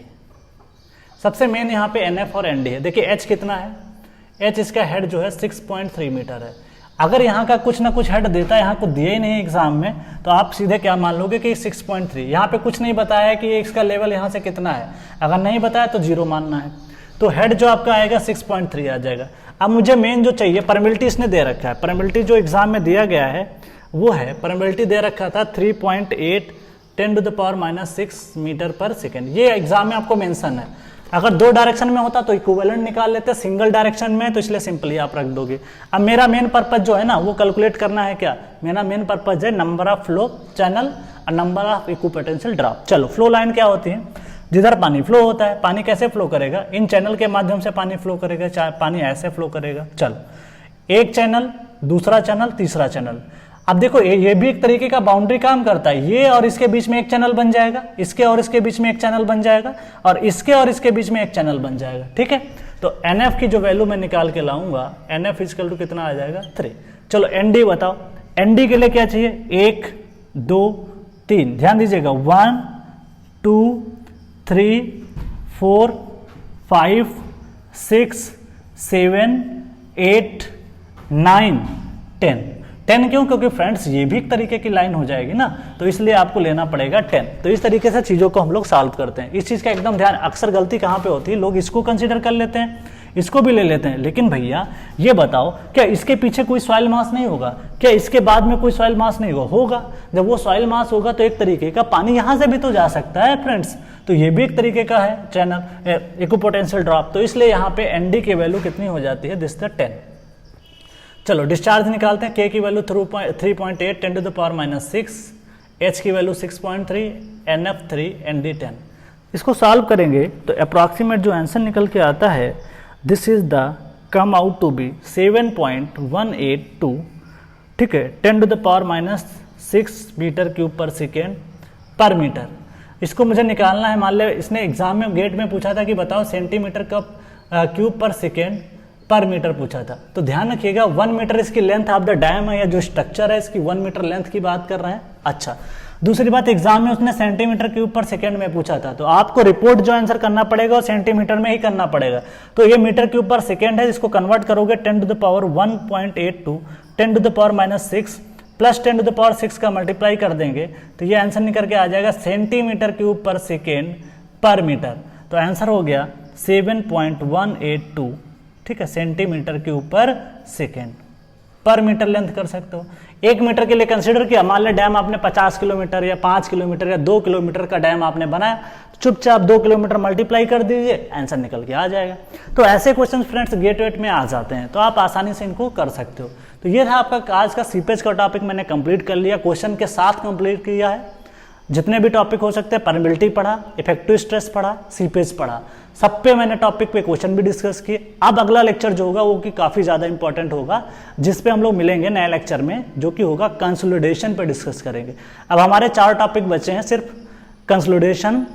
सबसे मेन यहाँ पे NF और ND है। देखिए H कितना है, H इसका हेड जो है 6.3 मीटर है, अगर यहाँ का कुछ ना कुछ हेड देता है, यहाँ को दिया ही नहीं एग्जाम में, तो आप सीधे क्या मान लोगे कि 6.3। यहाँ पे कुछ नहीं बताया है कि इसका लेवल यहाँ से कितना है, अगर नहीं बताया तो 0 मानना है। तो हेड जो आपका आएगा 6.3 आ जाएगा। अब मुझे मेन जो चाहिए, परमिबिलिटी इसने दे रखा है, परमिबिलिटी जो एग्जाम में दिया गया है वो है, परमिबिलिटी दे रखा था 3.8 10⁻⁶ मीटर पर सेकेंड। ये एग्जाम में आपको मेंशन है। अगर 2 डायरेक्शन में होता तो इक्विवेलेंट निकाल लेते, सिंगल डायरेक्शन में तो इसलिए सिंपली आप रख दोगे। अब मेरा मेन पर्पज जो है ना वो कैलकुलेट करना है। क्या मेरा मेन पर्पज है? नंबर ऑफ फ्लो चैनल और नंबर ऑफ इक्विपोटेंशियल ड्रॉप। चलो, फ्लो लाइन क्या होती है? जिधर पानी फ्लो होता है, पानी कैसे फ्लो करेगा? इन चैनल के माध्यम से पानी फ्लो करेगा, चाहे पानी ऐसे फ्लो करेगा। चलो, एक चैनल, दूसरा चैनल, तीसरा चैनल। अब देखो ये भी एक तरीके का बाउंड्री काम करता है। ये और इसके बीच में एक चैनल बन जाएगा, इसके और इसके बीच में एक चैनल बन जाएगा, और इसके और इसके बीच में एक चैनल बन जाएगा। ठीक है, तो NF की जो वैल्यू मैं निकाल के लाऊंगा, NF इक्वल टू कितना आ जाएगा? 3। चलो ND बताओ। ND के लिए क्या चाहिए? 1 2 3, ध्यान दीजिएगा, 1 2 3 4 5 6 7 8 9 10 क्यों? क्योंकि फ्रेंड्स ये भी एक तरीके की लाइन हो जाएगी ना, तो इसलिए आपको लेना पड़ेगा 10। तो इस तरीके से चीज़ों को हम लोग सॉल्व करते हैं। इस चीज़ का एकदम ध्यान, अक्सर गलती कहाँ पे होती है, लोग इसको कंसीडर कर लेते हैं, इसको भी ले लेते हैं, लेकिन भैया ये बताओ, क्या इसके पीछे कोई सॉइल मास नहीं होगा? क्या इसके बाद में कोई सॉइल मास नहीं होगा? जब वो सॉइल मास होगा तो एक तरीके का पानी यहाँ से भी तो जा सकता है फ्रेंड्स, तो ये भी एक तरीके का है चैनल इक्विपोटेंशियल ड्रॉप। तो इसलिए यहाँ पे ND की वैल्यू कितनी हो जाती है? दिस 10। चलो डिस्चार्ज निकालते हैं। K की वैल्यू 3.8 10⁻⁶, H की वैल्यू 6.3, NF 3, ND 10। इसको सॉल्व करेंगे तो अप्रॉक्सीमेट जो आंसर निकल के आता है, this is the come out to be 7.182, ठीक है, 10⁻⁶ मीटर क्यूब पर सेकेंड पर मीटर। इसको मुझे निकालना है। मान ले इसने एग्जाम में गेट में पूछा था कि बताओ सेंटीमीटर क्यूब पर सेकेंड पर मीटर पूछा था। तो ध्यान रखिएगा 1 मीटर इसकी लेंथ ऑफ द डैम है, या जो स्ट्रक्चर है इसकी 1 मीटर लेंथ की बात कर रहे हैं। अच्छा, दूसरी बात, एग्जाम में उसने सेंटीमीटर क्यूब पर सेकेंड में पूछा था, तो आपको रिपोर्ट जो आंसर करना पड़ेगा वो सेंटीमीटर में ही करना पड़ेगा। तो ये मीटर क्यूब पर सेकेंड है, जिसको कन्वर्ट करोगे 10⁻1.82 10⁻⁶ प्लस 10⁻6 का मल्टीप्लाई कर देंगे तो ये आंसर निकल के आ जाएगा सेंटीमीटर क्यूब पर सेकेंड पर मीटर। तो आंसर हो गया 7.182, ठीक है, सेंटीमीटर क्यूब पर सेकेंड पर मीटर लेंथ कर सकते हो। 1 मीटर के लिए कंसीडर किया, मान ले डैम आपने 50 किलोमीटर या 5 किलोमीटर या 2 किलोमीटर का डैम आपने बनाया, चुपचाप 2 किलोमीटर मल्टीप्लाई कर दीजिए, आंसर निकल के आ जाएगा। तो ऐसे क्वेश्चन फ्रेंड्स गेट वेट में आ जाते हैं, तो आप आसानी से इनको कर सकते हो। तो ये था आपका आज का सीपेज का टॉपिक, मैंने कंप्लीट कर लिया, क्वेश्चन के साथ कंप्लीट किया है। जितने भी टॉपिक हो सकते हैं, परमिबिलिटी पढ़ा, इफेक्टिव स्ट्रेस पढ़ा, सीपेज पढ़ा, सब पे मैंने टॉपिक पे क्वेश्चन भी डिस्कस किए। अब अगला लेक्चर जो होगा वो कि काफ़ी ज़्यादा इंपॉर्टेंट होगा, जिस पे हम लोग मिलेंगे नए लेक्चर में, जो कि होगा कंसोलिडेशन पे डिस्कस करेंगे। अब हमारे 4 टॉपिक बचे हैं, सिर्फ कंसोलिडेशन,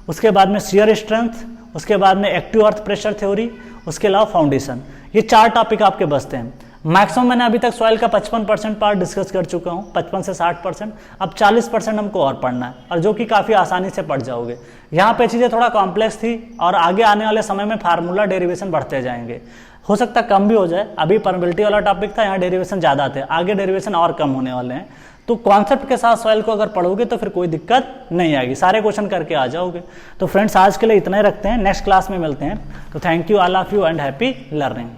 उसके बाद में शियर स्ट्रेंथ, उसके बाद में एक्टिव अर्थ प्रेशर थ्योरी, उसके अलावा फाउंडेशन। ये 4 टॉपिक आपके बचते हैं। मैक्सिमम मैंने अभी तक सॉइल का 55% पार्ट डिस्कस कर चुका हूँ, 55 से 60%। अब 40% हमको और पढ़ना है, और जो कि काफ़ी आसानी से पढ़ जाओगे। यहाँ पे चीज़ें थोड़ा कॉम्प्लेक्स थी, और आगे आने वाले समय में फार्मूला डेरिवेशन बढ़ते जाएंगे, हो सकता है कम भी हो जाए। अभी परमिबिलिटी वाला टॉपिक था, यहाँ डेरिवेशन ज़्यादा थे, आगे डेरिवेशन और कम होने वाले हैं। तो कॉन्सेप्ट के साथ सॉइल को अगर पढ़ोगे तो फिर कोई दिक्कत नहीं आएगी, सारे क्वेश्चन करके आ जाओगे। तो फ्रेंड्स आज के लिए इतना ही रखते हैं, नेक्स्ट क्लास में मिलते हैं। तो thank you all of you and happy learning.